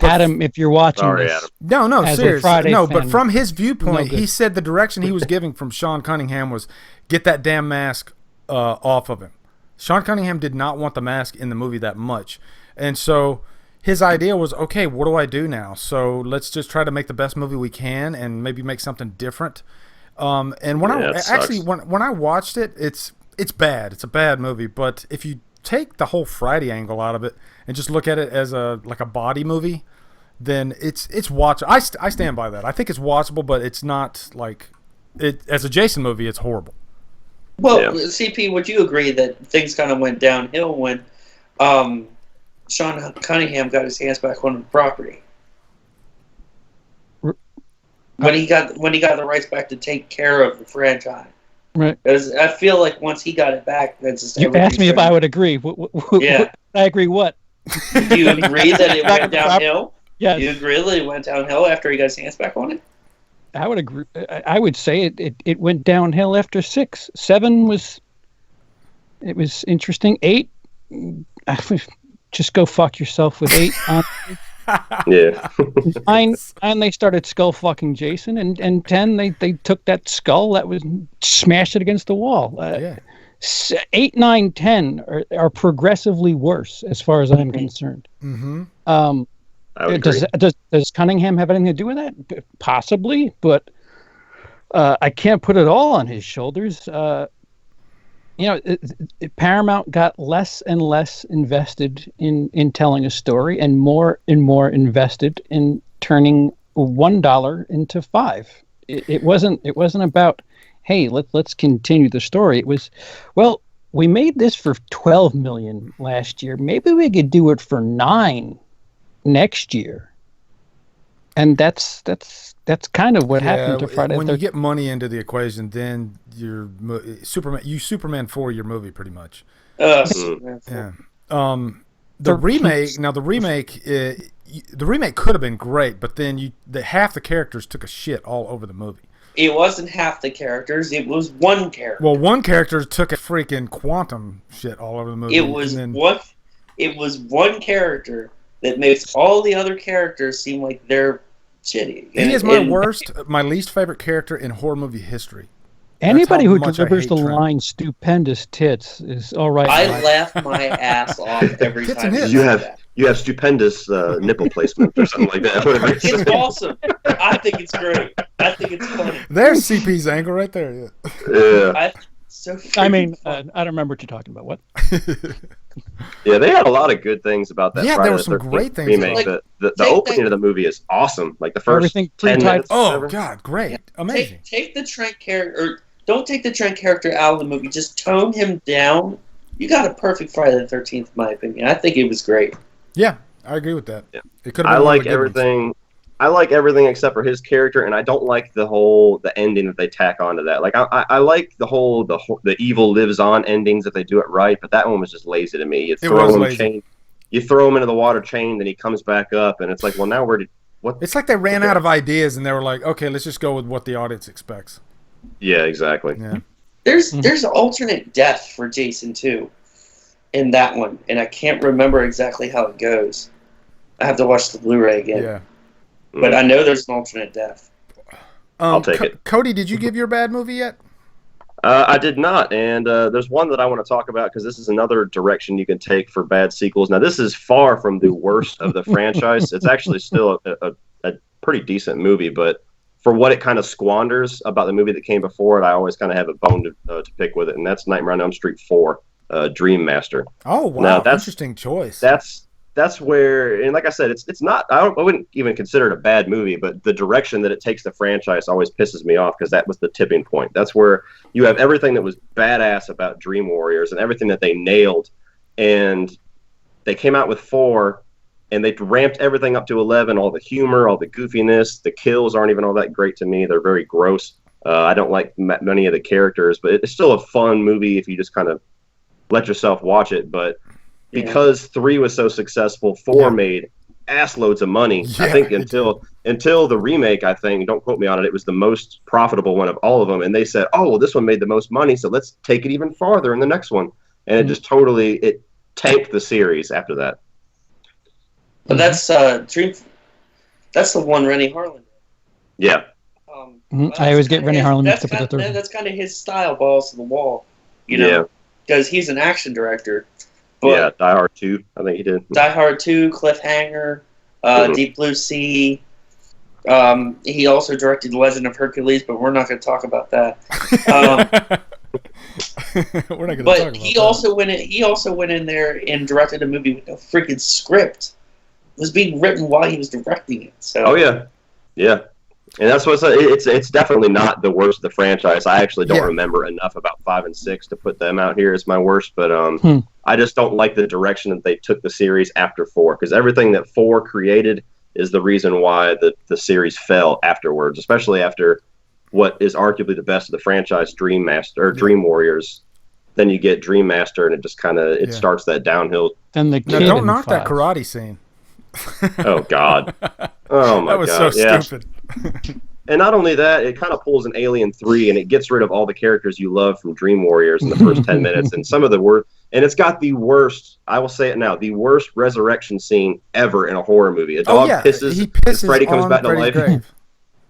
Adam, if you're watching Sorry, this, Adam. no, as a seriously, Friday no. But fan, from his viewpoint, no good. he said the direction he was giving from Sean Cunningham was get that damn mask off of him. Sean Cunningham did not want the mask in the movie that much, and so his idea was, okay, what do I do now? So let's just try to make the best movie we can and maybe make something different. And when when I watched it, it's bad. It's a bad movie. But if you take the whole Friday angle out of it and just look at it as a body movie, then it's watchable. I stand by that. I think it's watchable, but it's not like it as a Jason movie. It's horrible. Well, Yeah. CP, would you agree that things kind of went downhill when Sean Cunningham got his hands back on the property? When he got the rights back to take care of the franchise. right? Because I feel like once he got it back, that's just You asked me if I would agree. Yeah. I agree. What? Do you agree that it went downhill? Yes. Do you agree that it went downhill after he got his hands back on it? I would agree. I would say it went downhill after 6. 7 was interesting. 8, just go fuck yourself with 8. Yeah. 9, they started skull fucking Jason, and 10 they took that skull that was smashed it against the wall. Yeah. 8, 9, 10 are progressively worse as far as I'm concerned. Mm-hmm. I would agree. Does Cunningham have anything to do with that? Possibly, but I can't put it all on his shoulders. Paramount got less and less invested in telling a story, and more invested in turning $1 into $5. It wasn't about, hey, let's continue the story. It was, well, we made this for $12 million last year. Maybe we could do it for $9 next year. And that's kind of what happened to Friday. When you get money into the equation, then you're Superman 4 your movie pretty much. Yeah. The remake could have been great, but then half the characters took a shit all over the movie. It wasn't half the characters. It was one character. Well, one character took a freaking quantum shit all over the movie. It was one character that makes all the other characters seem like they're shitty. He is my least favorite character in horror movie history. Anybody who much I delivers hate the Trent. line "stupendous tits" is all right. I laugh my ass off every Tits time. and hips. You have stupendous nipple placement or something like that. Whatever it is. It's awesome. I think it's great. I think it's funny. There's CP's angle right there. Yeah. Yeah. I mean, I don't remember what you're talking about. What? Yeah, they had a lot of good things about that. Yeah, Friday there were the some 13th great things remake. about The Take opening that- of the movie is awesome. Like the first Everything 10 pre-typed. minutes. or Oh whatever. God, great, amazing. Take the Trent character, or don't take the Trent character out of the movie. Just tone him down you got a perfect Friday the 13th, in my opinion. I think it was great. Yeah, I agree with that. Yeah. It could have I been one of like the good ones. everything. I like everything except for his character, and I don't like the ending that they tack onto that. Like I like the evil lives on endings if they do it right, but that one was just lazy to me. You throw him into the water chain, then he comes back up, and it's like, well, now what? It's like they ran out of ideas, and they were like, okay, let's just go with what the audience expects. Yeah, exactly. Yeah. There's an alternate death for Jason too, in that one, and I can't remember exactly how it goes. I have to watch the Blu-ray again. Yeah. But I know there's an alternate death. I'll take it. Cody, did you give your bad movie yet? I did not, and there's one that I want to talk about because this is another direction you can take for bad sequels. Now, this is far from the worst of the franchise. It's actually still a pretty decent movie, but for what it kind of squanders about the movie that came before it, I always kind of have a bone to pick with it, and that's Nightmare on Elm Street 4, Dream Master. Oh, wow. Now, Interesting choice. That's where, and like I said, it's not. I wouldn't even consider it a bad movie, but the direction that it takes the franchise always pisses me off because that was the tipping point. That's where you have everything that was badass about Dream Warriors and everything that they nailed, and they came out with 4, and they ramped everything up to 11. All the humor, all the goofiness, the kills aren't even all that great to me. They're very gross. I don't like many of the characters, but it's still a fun movie if you just kind of let yourself watch it, but. Because 3 was so successful, 4 made ass loads of money. Yeah, I think until the remake, I think, don't quote me on it, it was the most profitable one of all of them. And they said, oh, well, this one made the most money, so let's take it even farther in the next one. And it just it tanked the series after that. But that's Dream. That's the one Renny Harlin. Yeah. I always get Renny Harlin mixed up with the third. That's kind of his style, balls to the wall. You know, because he's an action director. But Die Hard 2, I think he did. Die Hard 2, Cliffhanger, Deep Blue Sea. He also directed The Legend of Hercules, but we're not going to talk about that. We're not going to talk but about he that. also went in there and directed a movie with no freaking script. It was being written while he was directing it. So. Oh yeah. And that's what it's definitely not the worst of the franchise. I actually don't remember enough about 5 and 6 to put them out here as my worst, but I just don't like the direction that they took the series after 4, because everything that 4 created is the reason why the series fell afterwards, especially after what is arguably the best of the franchise, Dream Warriors. Then you get Dream Master, and it just kind of starts that downhill. Then the Now, don't knock that karate scene. Oh God! Oh my God! That was so stupid. And not only that, it kind of pulls an Alien 3, and it gets rid of all the characters you love from Dream Warriors in the first 10 minutes, and some of the worst. And it's got the worst. I will say it now: the worst resurrection scene ever in a horror movie. A dog pisses. He pisses Freddy comes back to Freddy's life. grave.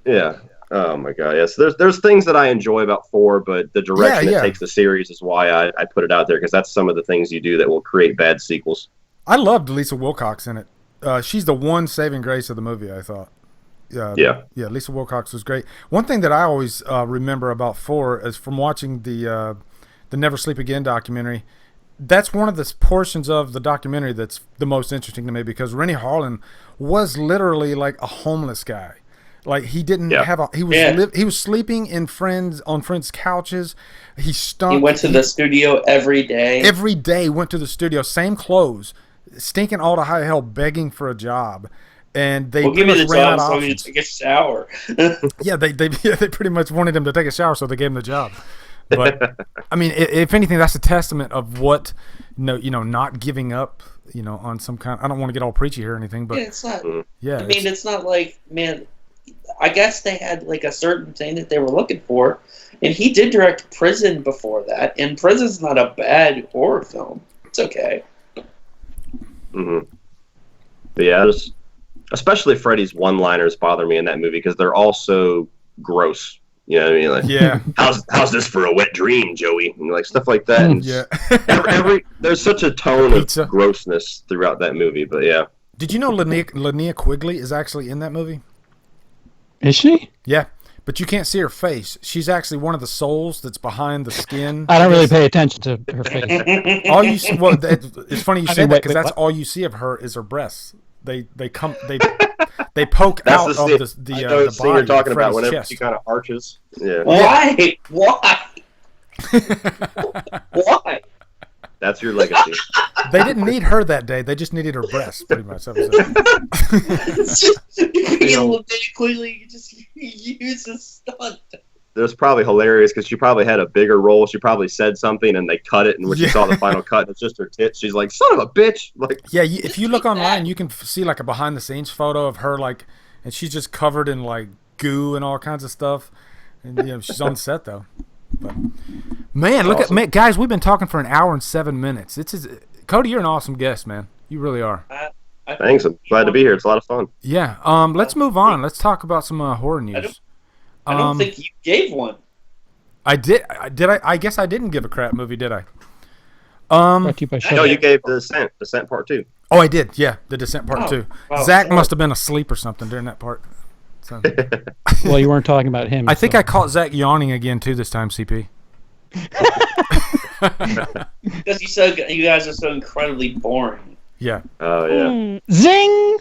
Yeah. Oh my God. Yes. There's things that I enjoy about 4, but the direction it takes the series is why I put it out there, because that's some of the things you do that will create bad sequels. I loved Lisa Wilcox in it. She's the one saving grace of the movie, I thought. Yeah, Lisa Wilcox was great. One thing that I always remember about 4 is from watching the Never Sleep Again documentary. That's one of the portions of the documentary that's the most interesting to me, because Renny Harlin was literally like a homeless guy. Like he didn't have he was sleeping in on friends' couches. He stunk. He went to the studio every day. Every day went to the studio, same clothes, stinking all to high hell, begging for a job. And they give me the ran job out so of you options. take a shower. They pretty much wanted him to take a shower, so they gave him the job. But I mean, if anything, that's a testament of what not giving up, on some kind. I don't want to get all preachy here or anything, but it's not. Yeah, I mean, it's not like, man. I guess they had like a certain thing that they were looking for, and he did direct Prison before that, and Prison's not a bad horror film. It's okay. Mm-hmm. But yeah, especially Freddy's one-liners bother me in that movie because they're all so gross. You know what I mean? Like, yeah. How's this for a wet dream, Joey? And like stuff like that. And there's such a tone of grossness throughout that movie. But yeah. Did you know Lenny Quigley is actually in that movie? Is she? Yeah, but you can't see her face. She's actually one of the souls that's behind the skin. I don't really pay attention to her face. All you see, it's funny you say that because that's all you see of her is her breasts. They poke out of the scene body. You're talking about Freddy's whenever chest. she kind of arches. Yeah. Why? Why? Why? That's your legacy. They didn't need her that day. They just needed her breasts, pretty much. That was it. It's just you know, Lenny Quigley, you just use a stunt. It was probably hilarious because she probably had a bigger role. She probably said something and they cut it, and when she saw the final cut, it's just her tits. She's like, "Son of a bitch!" Like, yeah, if you look online, you can see like a behind the scenes photo of her, like, and she's just covered in like goo and all kinds of stuff. And she's on set though. But man, look at guys. We've been talking for an hour and 7 minutes. Cody, you're an awesome guest, man. You really are. Thanks. I'm glad to be here. It's a lot of fun. Yeah. Let's move on. Let's talk about some horror news. I don't think you gave one. I did. I guess I didn't give a crap movie, did I? No, you gave The Descent Part 2. Oh, I did. Yeah, The Descent Part 2. Oh, Zach must have been asleep or something during that part. So. Well, you weren't talking about him. I think I caught Zach yawning again too this time, CP. Because you guys are so incredibly boring. Yeah. Oh yeah. Zing.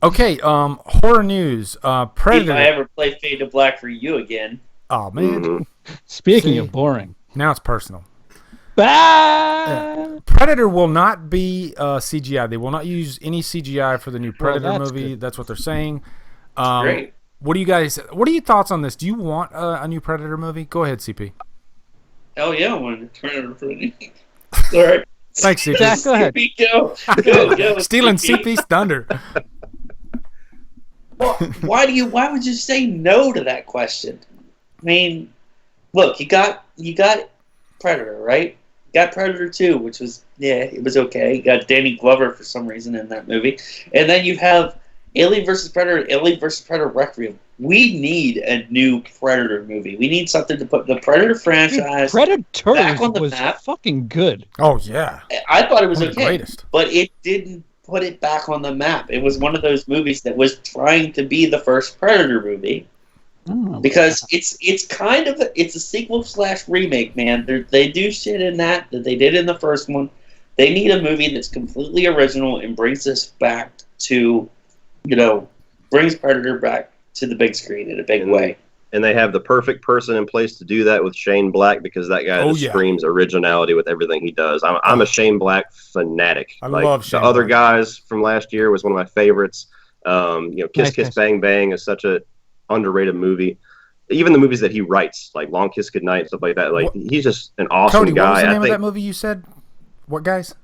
Okay. Horror news. Predator. If I ever play Fade to Black for you again. Oh man. Mm-hmm. Speaking of boring, now it's personal. Yeah. Predator will not be CGI. They will not use any CGI for the new Predator movie. Good. That's what they're saying. Great. What are your thoughts on this? Do you want a new Predator movie? Go ahead, CP. Hell yeah, I want to turn it for you. Sorry. Thanks, CP. Zach, go ahead. Go. Stealing CP's thunder. Well, why would you say no to that question? I mean, look, you got Predator, right? You got Predator 2, which was, it was okay. You got Danny Glover for some reason in that movie. And then you have Alien vs. Predator, Alien vs. Predator Requiem. We need a new Predator movie. We need something to put the Predator franchise back on the map. Fucking good. Oh yeah. I thought it was One of the okay, greatest. but it didn't put it back on the map. It was one of those movies that was trying to be the first Predator movie. Because it's a sequel / remake, man. They do shit in that they did in the first one. They need a movie that's completely original and brings us back to, brings Predator back to the big screen in a big way. And they have the perfect person in place to do that with Shane Black, because that guy screams originality with everything he does. I'm a Shane Black fanatic. I love Shane The other Black. guys from last year was one of my favorites. Kiss Kiss Bang Bang is such a underrated movie. Even the movies that he writes, like Long Kiss Goodnight and stuff like that, he's just an awesome Cody, guy. what was the name I of think that movie you said? What guys?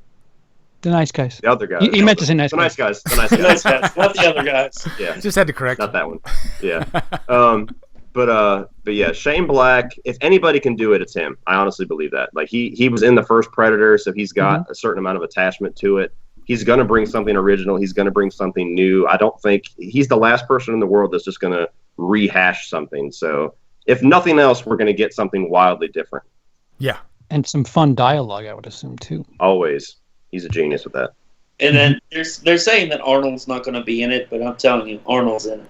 The Nice Guys. the other guy. You meant to say Nice The Guys. Nice Guys. The Nice The Guys. nice guys, not the other guys. Yeah. Just had to correct. Not that one. Yeah. But yeah, Shane Black, if anybody can do it, it's him. I honestly believe that. Like he was in the first Predator, so he's got a certain amount of attachment to it. He's going to bring something original. He's going to bring something new. I don't think he's the last person in the world that's just going to rehash something. So if nothing else, we're going to get something wildly different. Yeah. And some fun dialogue, I would assume, too. Always. He's a genius with that. And then they're saying that Arnold's not going to be in it, but I'm telling you, Arnold's in it.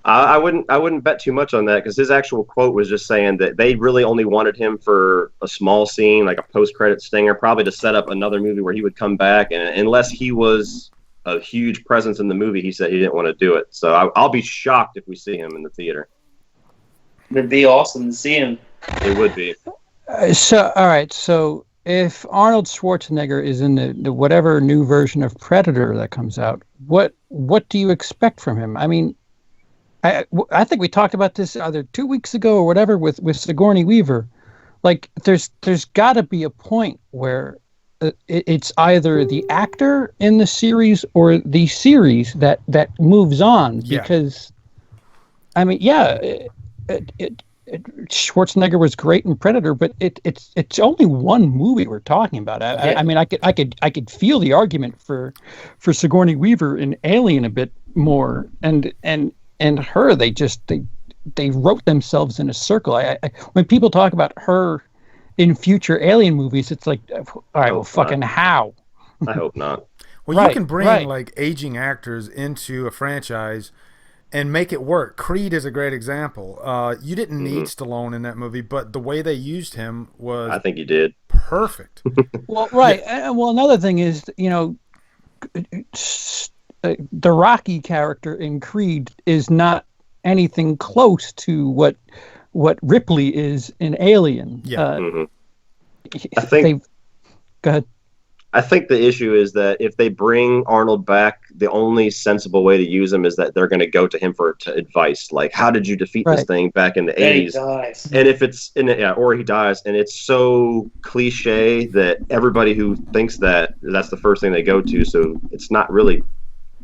I wouldn't bet too much on that, because his actual quote was just saying that they really only wanted him for a small scene, like a post-credit stinger, probably to set up another movie where he would come back. And unless he was a huge presence in the movie, he said he didn't want to do it. So I'll be shocked if we see him in the theater. It'd be awesome to see him. It would be. All right. So if Arnold Schwarzenegger is in the whatever new version of Predator that comes out, what do you expect from him? I mean, I think we talked about this either 2 weeks ago or whatever with Sigourney Weaver. Like, there's got to be a point where it's either the actor in the series or the series that moves on. Yeah. Because, I mean, Schwarzenegger was great in Predator, but it's only one movie we're talking about. I mean, I could feel the argument for Sigourney Weaver in Alien a bit more, and her, they wrote themselves in a circle. When people talk about her in future Alien movies, it's like, all right, well, fucking how? I hope not. Well, Right, you can bring right. like aging actors into a franchise and make it work. Creed is a great example. You didn't need Stallone in that movie, but the way they used him was I think you did. perfect. Well, right. Well, another thing is, the Rocky character in Creed is not anything close to what Ripley is in Alien. Yeah. I think go ahead. I think the issue is that if they bring Arnold back, the only sensible way to use him is that they're going to go to him for advice, like how did you defeat this thing back in the Then he 80s? dies. And if it's or he dies, and it's so cliche that everybody who thinks that's the first thing they go to, so it's not really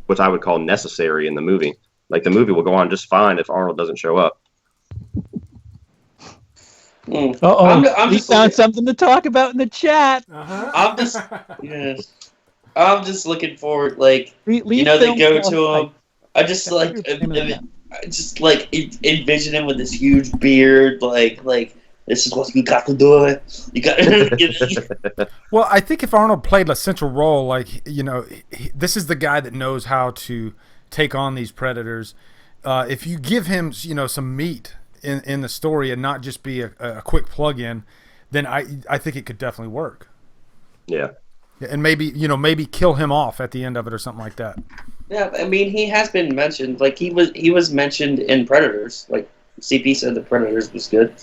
what I would call necessary in the movie. Like the movie will go on just fine if Arnold doesn't show up. We found something to talk about in the chat. I'm just looking forward, like they go to him. I just envision him with this huge beard, like this is what you got to do. You got. Well, I think if Arnold played a central role, like this is the guy that knows how to take on these predators. If you give him, some meat in the story and not just be a quick plug-in, then I think it could definitely work. Yeah. And maybe kill him off at the end of it or something like that. Yeah, I mean, he has been mentioned. Like he was mentioned in Predators. Like CP said, the Predators was good,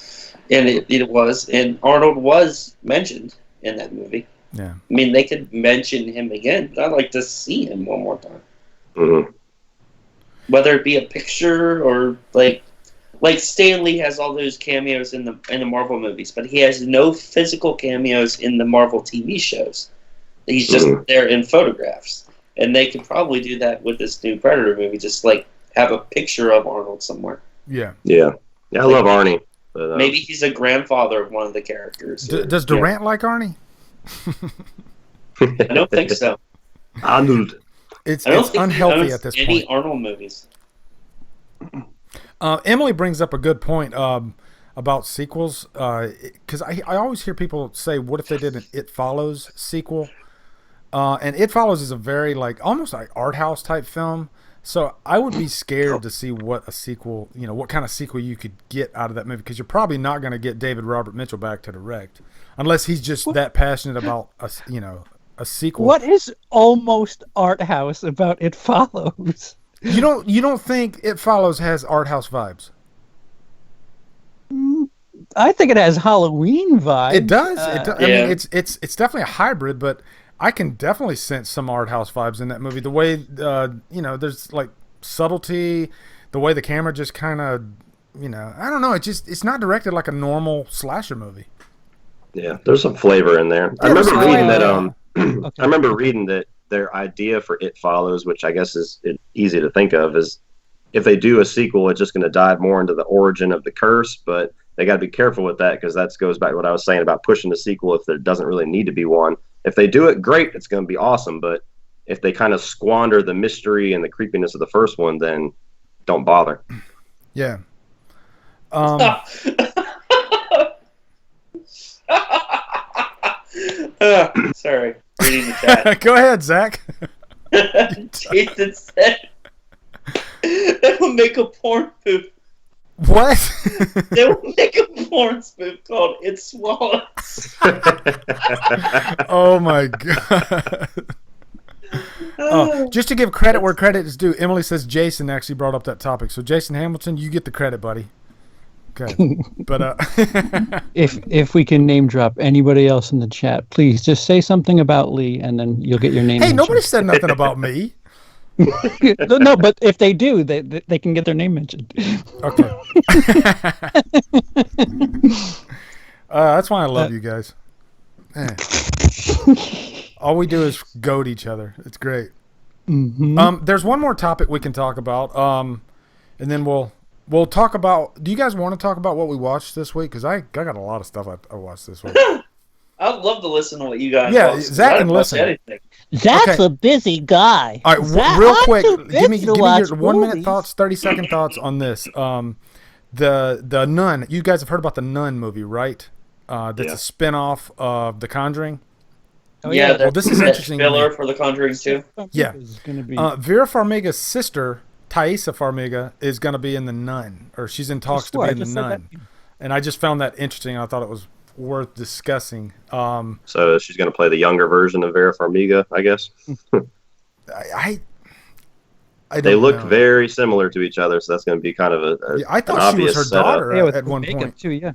and it was. And Arnold was mentioned in that movie. Yeah. I mean, they could mention him again. But I'd like to see him one more time. Mm-hmm. Whether it be a picture or like Stan Lee has all those cameos in the Marvel movies, but he has no physical cameos in the Marvel TV shows. He's just there in photographs. And they could probably do that with this new Predator movie, just like have a picture of Arnold somewhere. Yeah. Yeah. Yeah, I love Arnie. But, maybe he's a grandfather of one of the characters. Does Durant like Arnie? I don't think so. Arnold. It's unhealthy at this point. Any Arnold movies. Emily brings up a good point about sequels, because I always hear people say, what if they did an It Follows sequel? And It Follows is a very almost like art house type film. So I would be scared to see what a sequel, what kind of sequel you could get out of that movie, because you're probably not going to get David Robert Mitchell back to direct unless he's just that passionate about a sequel. What is almost art house about It Follows? You don't think It Follows has art house vibes? I think it has Halloween vibes. It does. Yeah. I mean, it's definitely a hybrid, but I can definitely sense some art house vibes in that movie. The way there's like subtlety, the way the camera just kind of, I don't know. It's not directed like a normal slasher movie. Yeah, there's some flavor in there. I remember reading that. I remember reading that their idea for It Follows, which I guess is easy to think of, is if they do a sequel, it's just going to dive more into the origin of the curse. But they got to be careful with that, because that goes back to what I was saying about pushing the sequel if there doesn't really need to be one. If they do it, great, it's going to be awesome. But if they kind of squander the mystery and the creepiness of the first one, then don't bother. Yeah. Sorry, reading the chat. Go ahead, Zach. Jason said they will make a porn spoof. What? They will make a porn spoof called It Swallows. Oh my god. Just to give credit where credit is due, Emily says Jason actually brought up that topic. So Jason Hamilton, you get the credit, buddy. Okay. But if we can name drop anybody else in the chat, please just say something about Lee, and then you'll get your name. Hey, nobody said nothing about me. No, but if they do, they can get their name mentioned. Okay. That's why I love you guys. All we do is goad each other. It's great. Mm-hmm. There's one more topic we can talk about, and then we'll talk about. Do you guys want to talk about what we watched this week? Because I got a lot of stuff I watched this week. I'd love to listen to what you guys. Yeah, watch, Zach can listen. Anything. Zach's a busy guy. All right, Zach, real quick, give me to your watch 1 minute movies. thoughts, 30-second thoughts on this. The Nun. You guys have heard about the Nun movie, right? That's a spin-off of The Conjuring. Oh, Yeah, Well, this is that interesting to filler me. for The Conjuring 2. Yeah. Gonna be... Vera Farmiga's sister, Thaisa Farmiga, is going to be in The Nun, or she's in talks to be in The Nun. And I just found that interesting. I thought it was worth discussing. So she's going to play the younger version of Vera Farmiga, I guess. I They don't look know. very similar to each other, so that's going to be kind of I thought she was her obvious setup. daughter with at one makeup point. too. Yeah.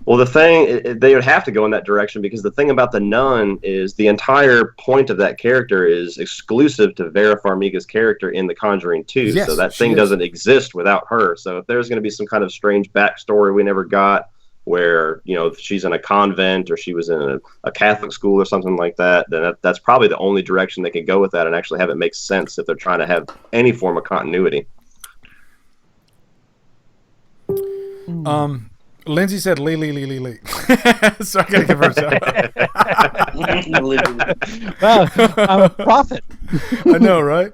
Well, they would have to go in that direction because the thing about the nun is the entire point of that character is exclusive to Vera Farmiga's character in The Conjuring 2. Yes, so that she thing is. doesn't exist without her. So if there's going to be some kind of strange backstory we never got, where she's in a convent or she was in a Catholic school or something like that, then that's probably the only direction they can go with that and actually have it make sense if they're trying to have any form of continuity. Lindsay said Lee. So I gotta give her a shout. Wow, I'm a prophet. I know, right?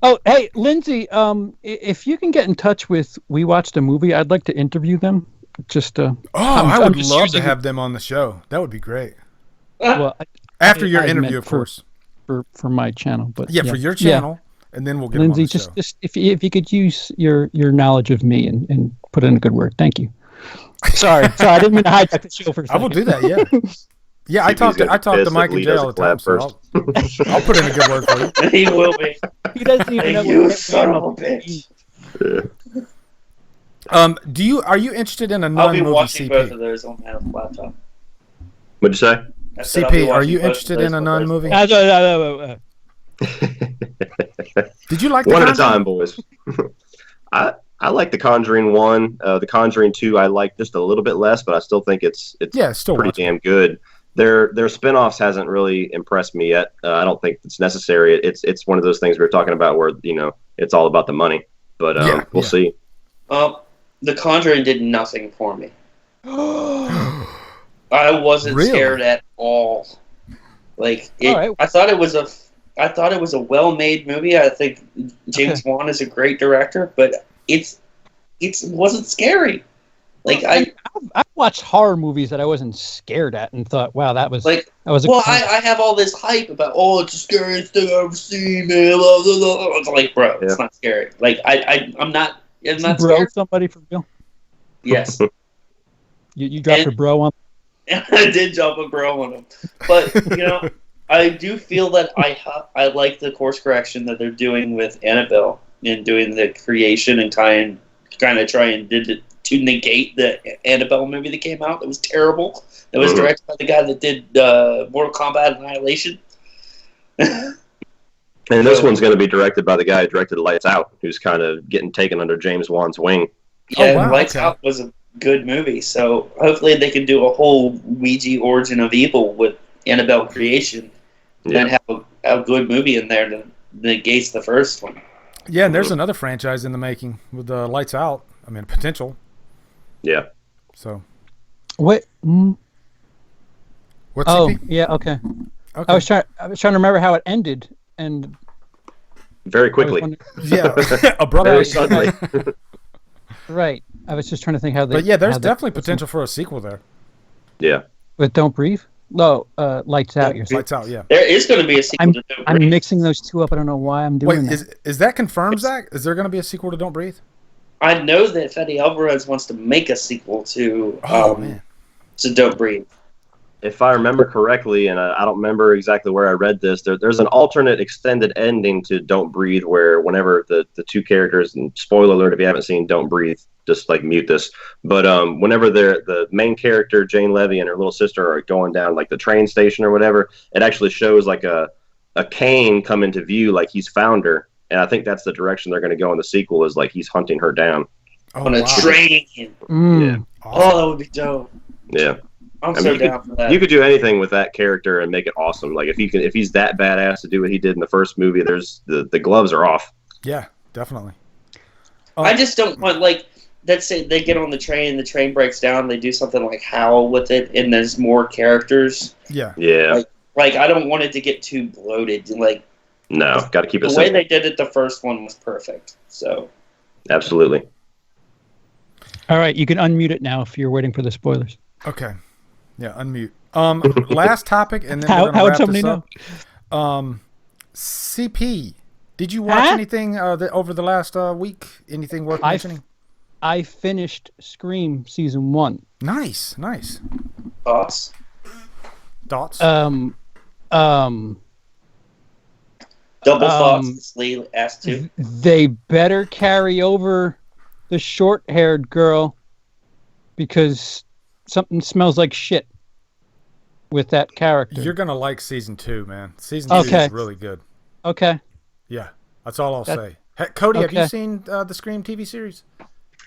Oh, hey, Lindsay, if you can get in touch with We Watched a Movie, I'd like to interview them. I would just love to using- have them on the show. That would be great. Well, After your I interview, meant of course. for my channel, but Yeah, for your channel, and then we'll get Lindsay, them on the show. just if you could use your knowledge of me and put in a good word, thank you. Sorry, I didn't mean to hijack the show for a I second. will do that. Yeah, yeah. I talk to Mike and Jay all the time, so I'll put in a good word for you. He will be. He doesn't even know You what son of a bitch. Are you interested in a I'll nun be movie, watching both of CP? those on my laptop. What'd you say? I said I'll be CP, are watching you both of interested those in a on nun both movie? platforms. Did you like the One at a Conjuring? time, boys. I like The Conjuring 1. The Conjuring 2 I like just a little bit less, but I still think it's Still pretty watchable. damn good. Their spin-offs hasn't really impressed me yet. I don't think it's necessary. It's one of those things we were talking about where it's all about the money. But we'll see. The Conjuring did nothing for me. I wasn't Really? scared at all. Like All right. I thought it was a well-made movie. I think James Wan is a great director, but it wasn't scary. Like I've watched horror movies that I wasn't scared at and thought, wow, that was like a I have all this hype about it's the scariest thing I've ever seen, man. Blah, blah, blah. It's like, bro, it's not scary. Like I'm not bro scared. somebody for real. Yes. You dropped a bro on. I did jump a bro on him, but I do feel that I like the course correction that they're doing with Annabelle and doing the creation and kind of trying to negate the Annabelle movie that came out that was terrible. That was directed by the guy that did Mortal Kombat Annihilation. And this one's going to be directed by the guy who directed Lights Out, who's kind of getting taken under James Wan's wing. Yeah, wow, Lights okay. Out was a good movie, so hopefully they can do a whole Ouija Origin of Evil with Annabelle creation, and then have a good movie in there that negates the first one. Yeah, and there's another franchise in the making with Lights Out. I mean, potential. Yeah. So. What? What's Oh, CP? yeah, okay. Okay. I was trying to remember how it ended, and Very I was quickly. wondering- Yeah, abruptly. Very suddenly. right. I was just trying to think how they. But yeah, there's how they- definitely potential for a sequel there. Yeah. With Don't Breathe. No, Lights Out. You're saying. Lights Out, yeah. There is going to be a sequel to Don't I'm Breathe. mixing those two up. I don't know why I'm doing Wait, that. is that confirmed, Zach? Is there going to be a sequel to Don't Breathe? I know that Fede Alvarez wants to make a sequel to Man. to Don't Breathe. If I remember correctly, and I don't remember exactly where I read this, there's an alternate extended ending to Don't Breathe where whenever the two characters, and spoiler alert if you haven't seen Don't Breathe, just like mute this, but whenever the main character, Jane Levy, and her little sister are going down like the train station or whatever, it actually shows like a cane come into view like he's found her. And I think that's the direction they're going to go in the sequel is like he's hunting her down. Oh, On a wow. train. Mm. Oh, that would be dope. Yeah. I'm I so mean, down for that. You could do anything with that character and make it awesome. Like if he's that badass to do what he did in the first movie, there's the gloves are off. Yeah, definitely. I just don't want, like, let's say they get on the train breaks down, they do something like Howl with it, and there's more characters. Yeah. Yeah. Like, I don't want it to get too bloated. Like, No, got to keep it the way simple. they did it the first one was perfect. So, Absolutely. All right, you can unmute it now if you're waiting for the spoilers. Okay. Yeah, unmute. Last topic, and then How we're gonna would wrap somebody this up. CP, did you watch anything over the last week? Anything worth mentioning? I finished Scream season 1. Nice. thoughts? Thoughts? Um, Double thoughts, Lee asked too. they better carry over the short-haired girl because something smells like shit with that character. You're gonna like season 2, man. Season 2 Okay. is really good. Okay. Yeah, that's all I'll say. Hey, Cody, have you Okay. seen the Scream TV series?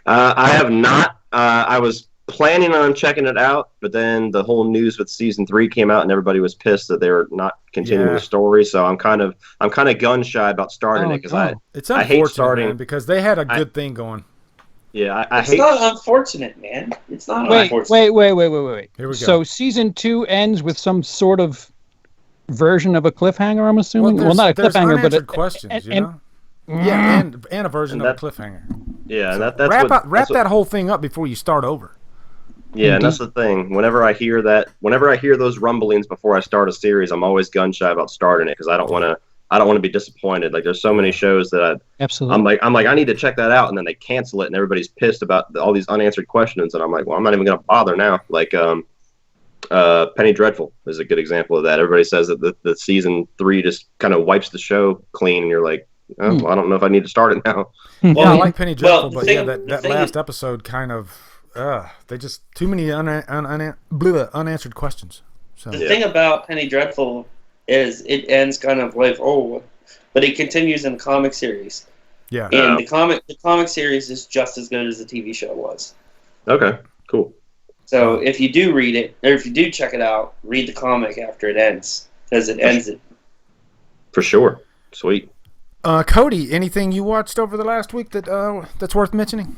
I have not. I was planning on checking it out, but then the whole news with season 3 came out, and everybody was pissed that they were not continuing Yeah. the story. So I'm kind of gun shy about starting it because no. It's I unfortunate, hate starting. man, because they had a good thing going. I It's hate. not unfortunate, man. It's not Wait. unfortunate. Here Here we go. So season 2 ends with some sort of version of a cliffhanger, I'm assuming? Well, not a there's cliffhanger, but unanswered questions, and- you know? Yeah, and a version And of a cliffhanger. Yeah, and So that's wrap what, that whole thing up before you start over. Yeah, and that's the thing. Whenever I hear those rumblings before I start a series, I'm always gun shy about starting it because I don't want to be disappointed. Like there's so many shows that absolutely. I'm like I need to check that out, and then they cancel it, and everybody's pissed about all these unanswered questions, and I'm like, well, I'm not even gonna bother now. Like Penny Dreadful is a good example of that. Everybody says that the season 3 just kind of wipes the show clean, and you're like, oh, well, I don't know if I need to start it now. Yeah, I like Penny Dreadful, the but thing- yeah, the that thing last is- episode kind of they just too many unanswered questions. So The thing about Penny Dreadful is it ends kind of like, but it continues in the comic series. yeah, And the comic series is just as good as the TV show was. Okay, cool. So if you do read it, or if you do check it out, read the comic after it ends. Because it ends it. For sure. Sweet. Cody, anything you watched over the last week that's worth mentioning?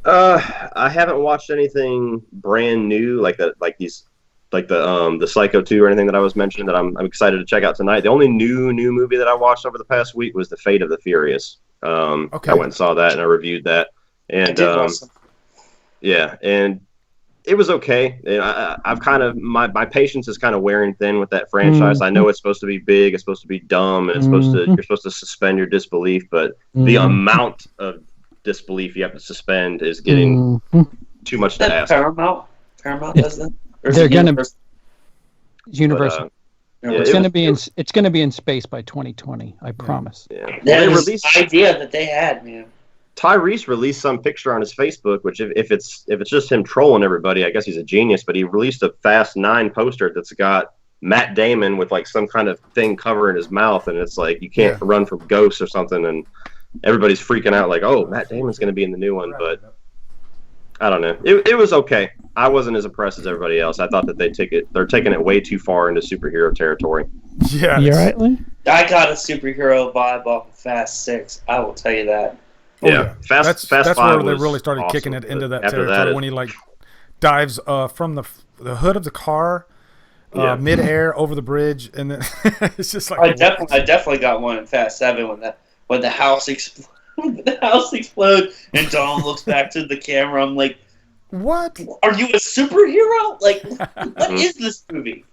I haven't watched anything brand new like that, like the Psycho 2 or anything that I was mentioning that I'm excited to check out tonight. The only new movie that I watched over the past week was The Fate of the Furious. Okay. I went and saw that and I reviewed that, I and did watch some. yeah, and it was okay. And I've kind of my patience is kind of wearing thin with that franchise. I know it's supposed to be big, it's supposed to be dumb, and it's you're supposed to suspend your disbelief, but the amount of disbelief you have to suspend is getting too much to Is that ask. Paramount does that? Or is They're it gonna- Universal? Universal. Yeah, It's it going to was- be it's going to be in space by 2020. I promise. Yeah. That They was released the idea that they had, man. Tyrese released some picture on his Facebook, which if it's just him trolling everybody, I guess he's a genius. But he released a Fast 9 poster that's got Matt Damon with like some kind of thing covering his mouth, and it's like you can't run from ghosts or something, and everybody's freaking out like, oh, Matt Damon's going to be in the new one, but I don't know. It was okay. I wasn't as impressed as everybody else. I thought that they're taking it way too far into superhero territory. Yeah, You all right, Lee? I got a superhero vibe off of Fast 6. I will tell you that. Yeah, Fast that's 5 where they was really started awesome, kicking it into but that after territory that, when he like dives from the hood of the car midair over the bridge, and then it's just like I definitely got one in Fast 7 when the house explodes. The house explodes and Dom looks back to the camera. I'm like, what? are you a superhero? Like, what is this movie?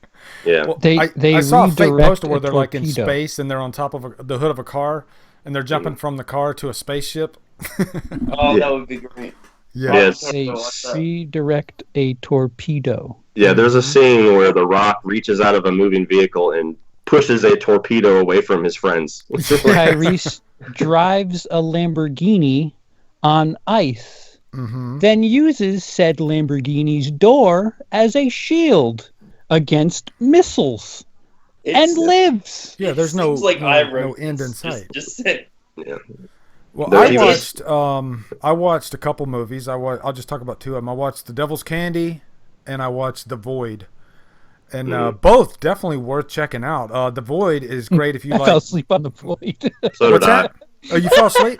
Yeah, Well, They I saw a fake redirect poster where a they're like in torpedo. space and they're on top of the hood of a car and they're jumping from the car to a spaceship. Oh, that would be great. Yeah. Yes. They redirect a torpedo. yeah. There's a scene where The Rock reaches out of a moving vehicle and pushes a torpedo away from his friends. Tyrese drives a Lamborghini on ice, then uses said Lamborghini's door as a shield against missiles, and lives. Yeah, there's no seems like I wrote end in this. sight. Just sit. Yeah. Well, No, he was- I watched a couple movies. I'll just talk about two of them. I watched The Devil's Candy, and I watched The Void, and both definitely worth checking out. The Void is great if you I like. fell asleep on the Void. So did What's I. that? Oh, you fell asleep?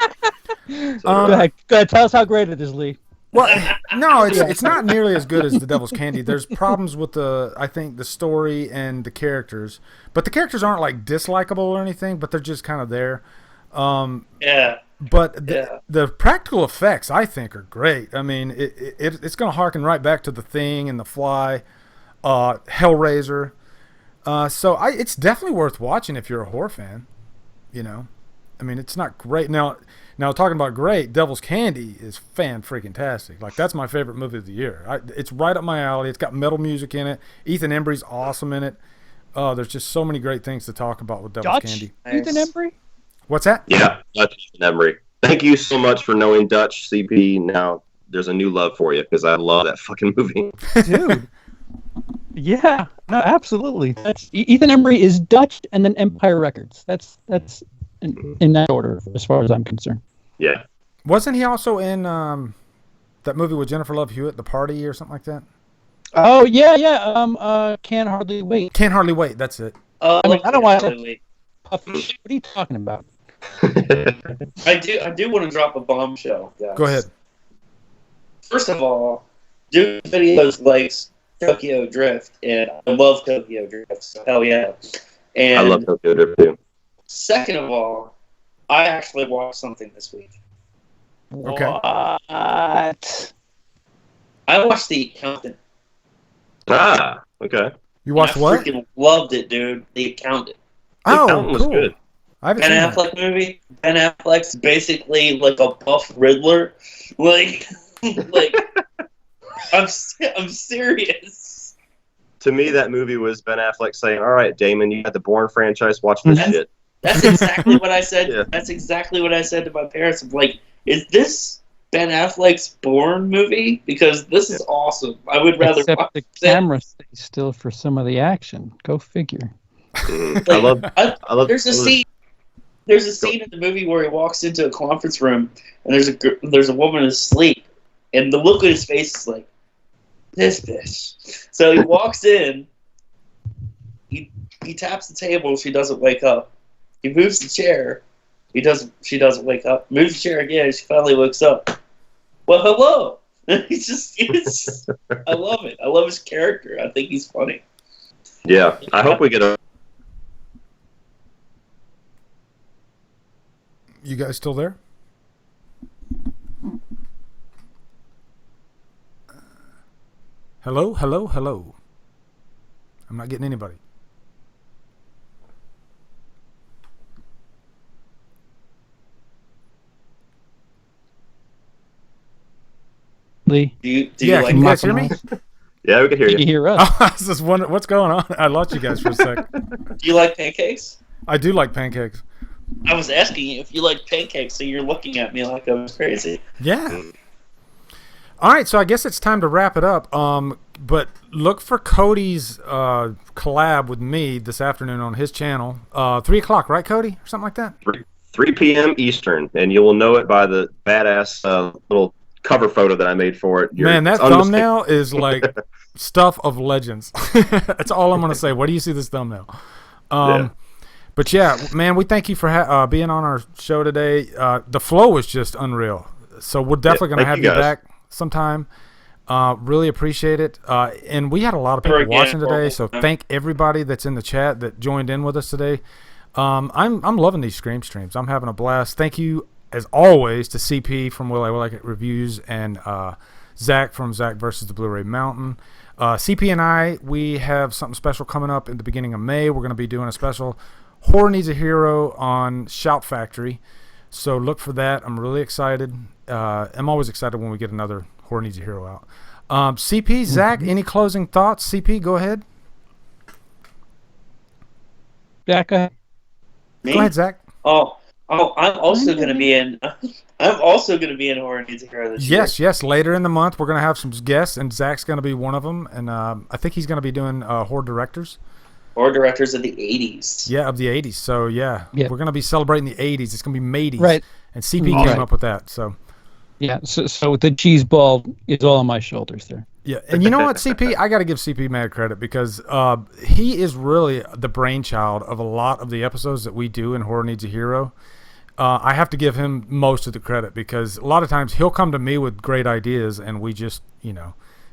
Go ahead. Tell us how great it is, Lee. Well, no, it's not nearly as good as The Devil's Candy. There's problems with I think the story and the characters, but the characters aren't like dislikable or anything, but they're just kind of there. Yeah. But Yeah. the practical effects, I think, are great. I mean, it's going to harken right back to The Thing and The Fly, Hellraiser. So it's definitely worth watching if you're a horror fan. You know, I mean, it's not great now. Talking about great, Devil's Candy is fan-freaking-tastic. Like, that's my favorite movie of the year. It's right up my alley. It's got metal music in it. Ethan Embry's awesome in it. There's just so many great things to talk about with Devil's Candy. Ethan Embry? What's that? Yeah, Dutch Emery. Thank you so much for knowing Dutch CP. Now there's a new love for you because I love that fucking movie. Dude. Yeah, no, absolutely. That's Ethan Embry is Dutch and then Empire Records. That's in that order as far as I'm concerned. Yeah. Wasn't he also in that movie with Jennifer Love Hewitt, The Party, or something like that? Oh yeah. Can't Hardly Wait. Can't Hardly wait. That's it. I mean, I don't want to. Wait. Puffy shit. What are you talking about? I do want to drop a bombshell, guys. Go ahead. First of all, do videos like Tokyo Drift, and I love Tokyo Drift, so hell yeah. And I love Tokyo Drift too. second of all, I actually watched something this week. Okay. What? I watched The Accountant. Ah, okay. You watched I what? freaking loved it, dude. The Accountant. Oh, Accountant was cool. good. I haven't Ben seen that. Affleck movie. Ben Affleck's basically like a buff Riddler. Like, I'm serious. To me, that movie was Ben Affleck saying, "All right, Damon, you got the Bourne franchise. Watch this shit." That's exactly what I said. Yeah. That's exactly what I said to my parents. I'm like, is this Ben Affleck's Bourne movie? Because this is awesome. I would rather Except watch the it. camera stays still for some of the action. Go figure. I love. There's a scene. There's a scene in the movie where he walks into a conference room and there's a woman asleep, and the look on his face is like, this bitch. So he walks in. He taps the table. She doesn't wake up. He moves the chair. She doesn't wake up. Moves the chair again. She finally wakes up. Well, hello. It's I love it. I love his character. I think he's funny. Yeah, I hope we get a. You guys still there? Hello, hello, hello. I'm not getting anybody. Lee, Do you Yeah, like can you guys hear me? Yeah, we can hear can you you. hear us? I was just wondering what's going on. I lost you guys for a sec. Do you like pancakes? I do like pancakes. I was asking you if you like pancakes, so you're looking at me like I was crazy. Yeah. All right, so I guess it's time to wrap it up. But look for Cody's collab with me this afternoon on his channel. 3 o'clock, right, Cody? Or something like that? 3 p.m. Eastern, and you will know it by the badass little cover photo that I made for it. Man, that thumbnail is like stuff of legends. That's all I'm going to say. Where do you see this thumbnail? Yeah. But yeah, man, we thank you for being on our show today. The flow was just unreal. So we're definitely going to have thank you you guys. back sometime. Really appreciate it. And we had a lot of people watching today, so thank everybody that's in the chat that joined in with us today. I'm loving these Scream streams. I'm having a blast. Thank you, as always, to CP from Will I Like It Reviews and Zach from Zach versus the Blu-ray Mountain. CP and I, we have something special coming up in the beginning of May. We're going to be doing a special Horror Needs a Hero on Shout Factory. So look for that. I'm really excited. I'm always excited when we get another Horror Needs a Hero out. CP, Zach, any closing thoughts? CP, go ahead. Jack, go ahead. Me? Go ahead, Zach. Oh, I'm also going to be in. I'm also going to be in Horror Needs a Hero this year. Yes. Later in the month, we're going to have some guests, and Zach's going to be one of them. And I think he's going to be doing horror directors. Horror directors of the '80s. Yeah, of the 80s. So, yeah. We're going to be celebrating the 80s. It's going to be Mateys. Right. And CP came up with that. So, Yeah, so the cheese ball is all on my shoulders there. yeah. And you know what, CP? I got to give CP mad credit because he is really the brainchild of a lot of the episodes that we do in Horror Needs a Hero. I have to give him most of the credit because a lot of times he'll come to me with great ideas and we just,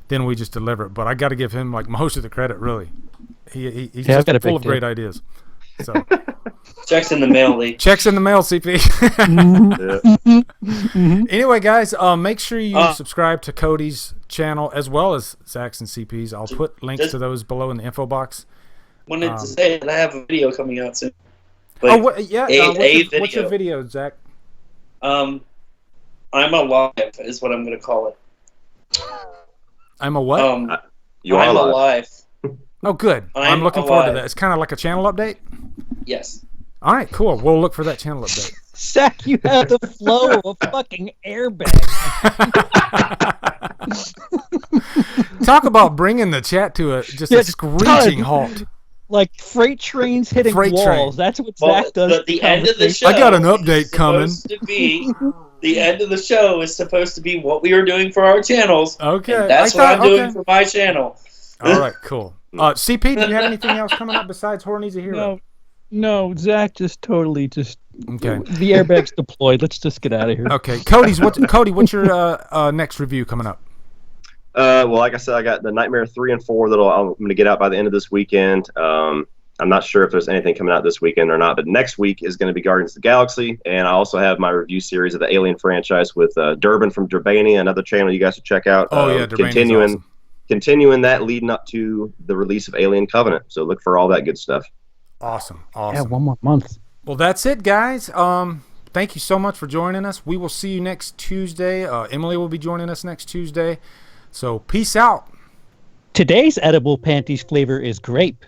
then we just deliver it. But I got to give him like most of the credit, really. He's just full of great ideas. So Checks in the mail, Lee. checks in the mail, CP. Anyway, guys, make sure you subscribe to Cody's channel as well as Zach's and CP's. I'll put links to those below in the info box. Wanted to say that I have a video coming out soon. What's your video. video, Zach? I'm alive is what I'm going to call it. I'm a what? You are I'm alive. alive. Oh, good. I'm looking forward to that. It's kind of like a channel update? Yes. All right, cool. We'll look for that channel update. Zach, you have the flow of a fucking airbag. Talk about bringing the chat to a screeching halt. Like freight trains hitting Freight walls. train. That's what Zach does. The end of the show. I got an update coming. The end of the show is supposed to be what we are doing for our channels. Okay. And that's what I'm doing for my channel. All right, cool. CP, do you have anything else coming up besides Horror Needs a Hero? No, Zach just totally Okay. The airbag's deployed. Let's just get out of here. Okay. Cody, what's your next review coming up? Well, like I said, I got the Nightmare 3 and 4 I'm going to get out by the end of this weekend. I'm not sure if there's anything coming out this weekend or not, but next week is going to be Guardians of the Galaxy, and I also have my review series of the Alien franchise with Durbin from Durbania, another channel you guys should check out. Oh, yeah, Durbania's awesome. Continuing that leading up to the release of Alien Covenant, so look for all that good stuff. Awesome. Yeah, 1 more month. Well, that's it, guys. Thank you so much for joining us. We will see you next Tuesday. Emily will be joining us next Tuesday. So peace out. Today's edible panties flavor is grape.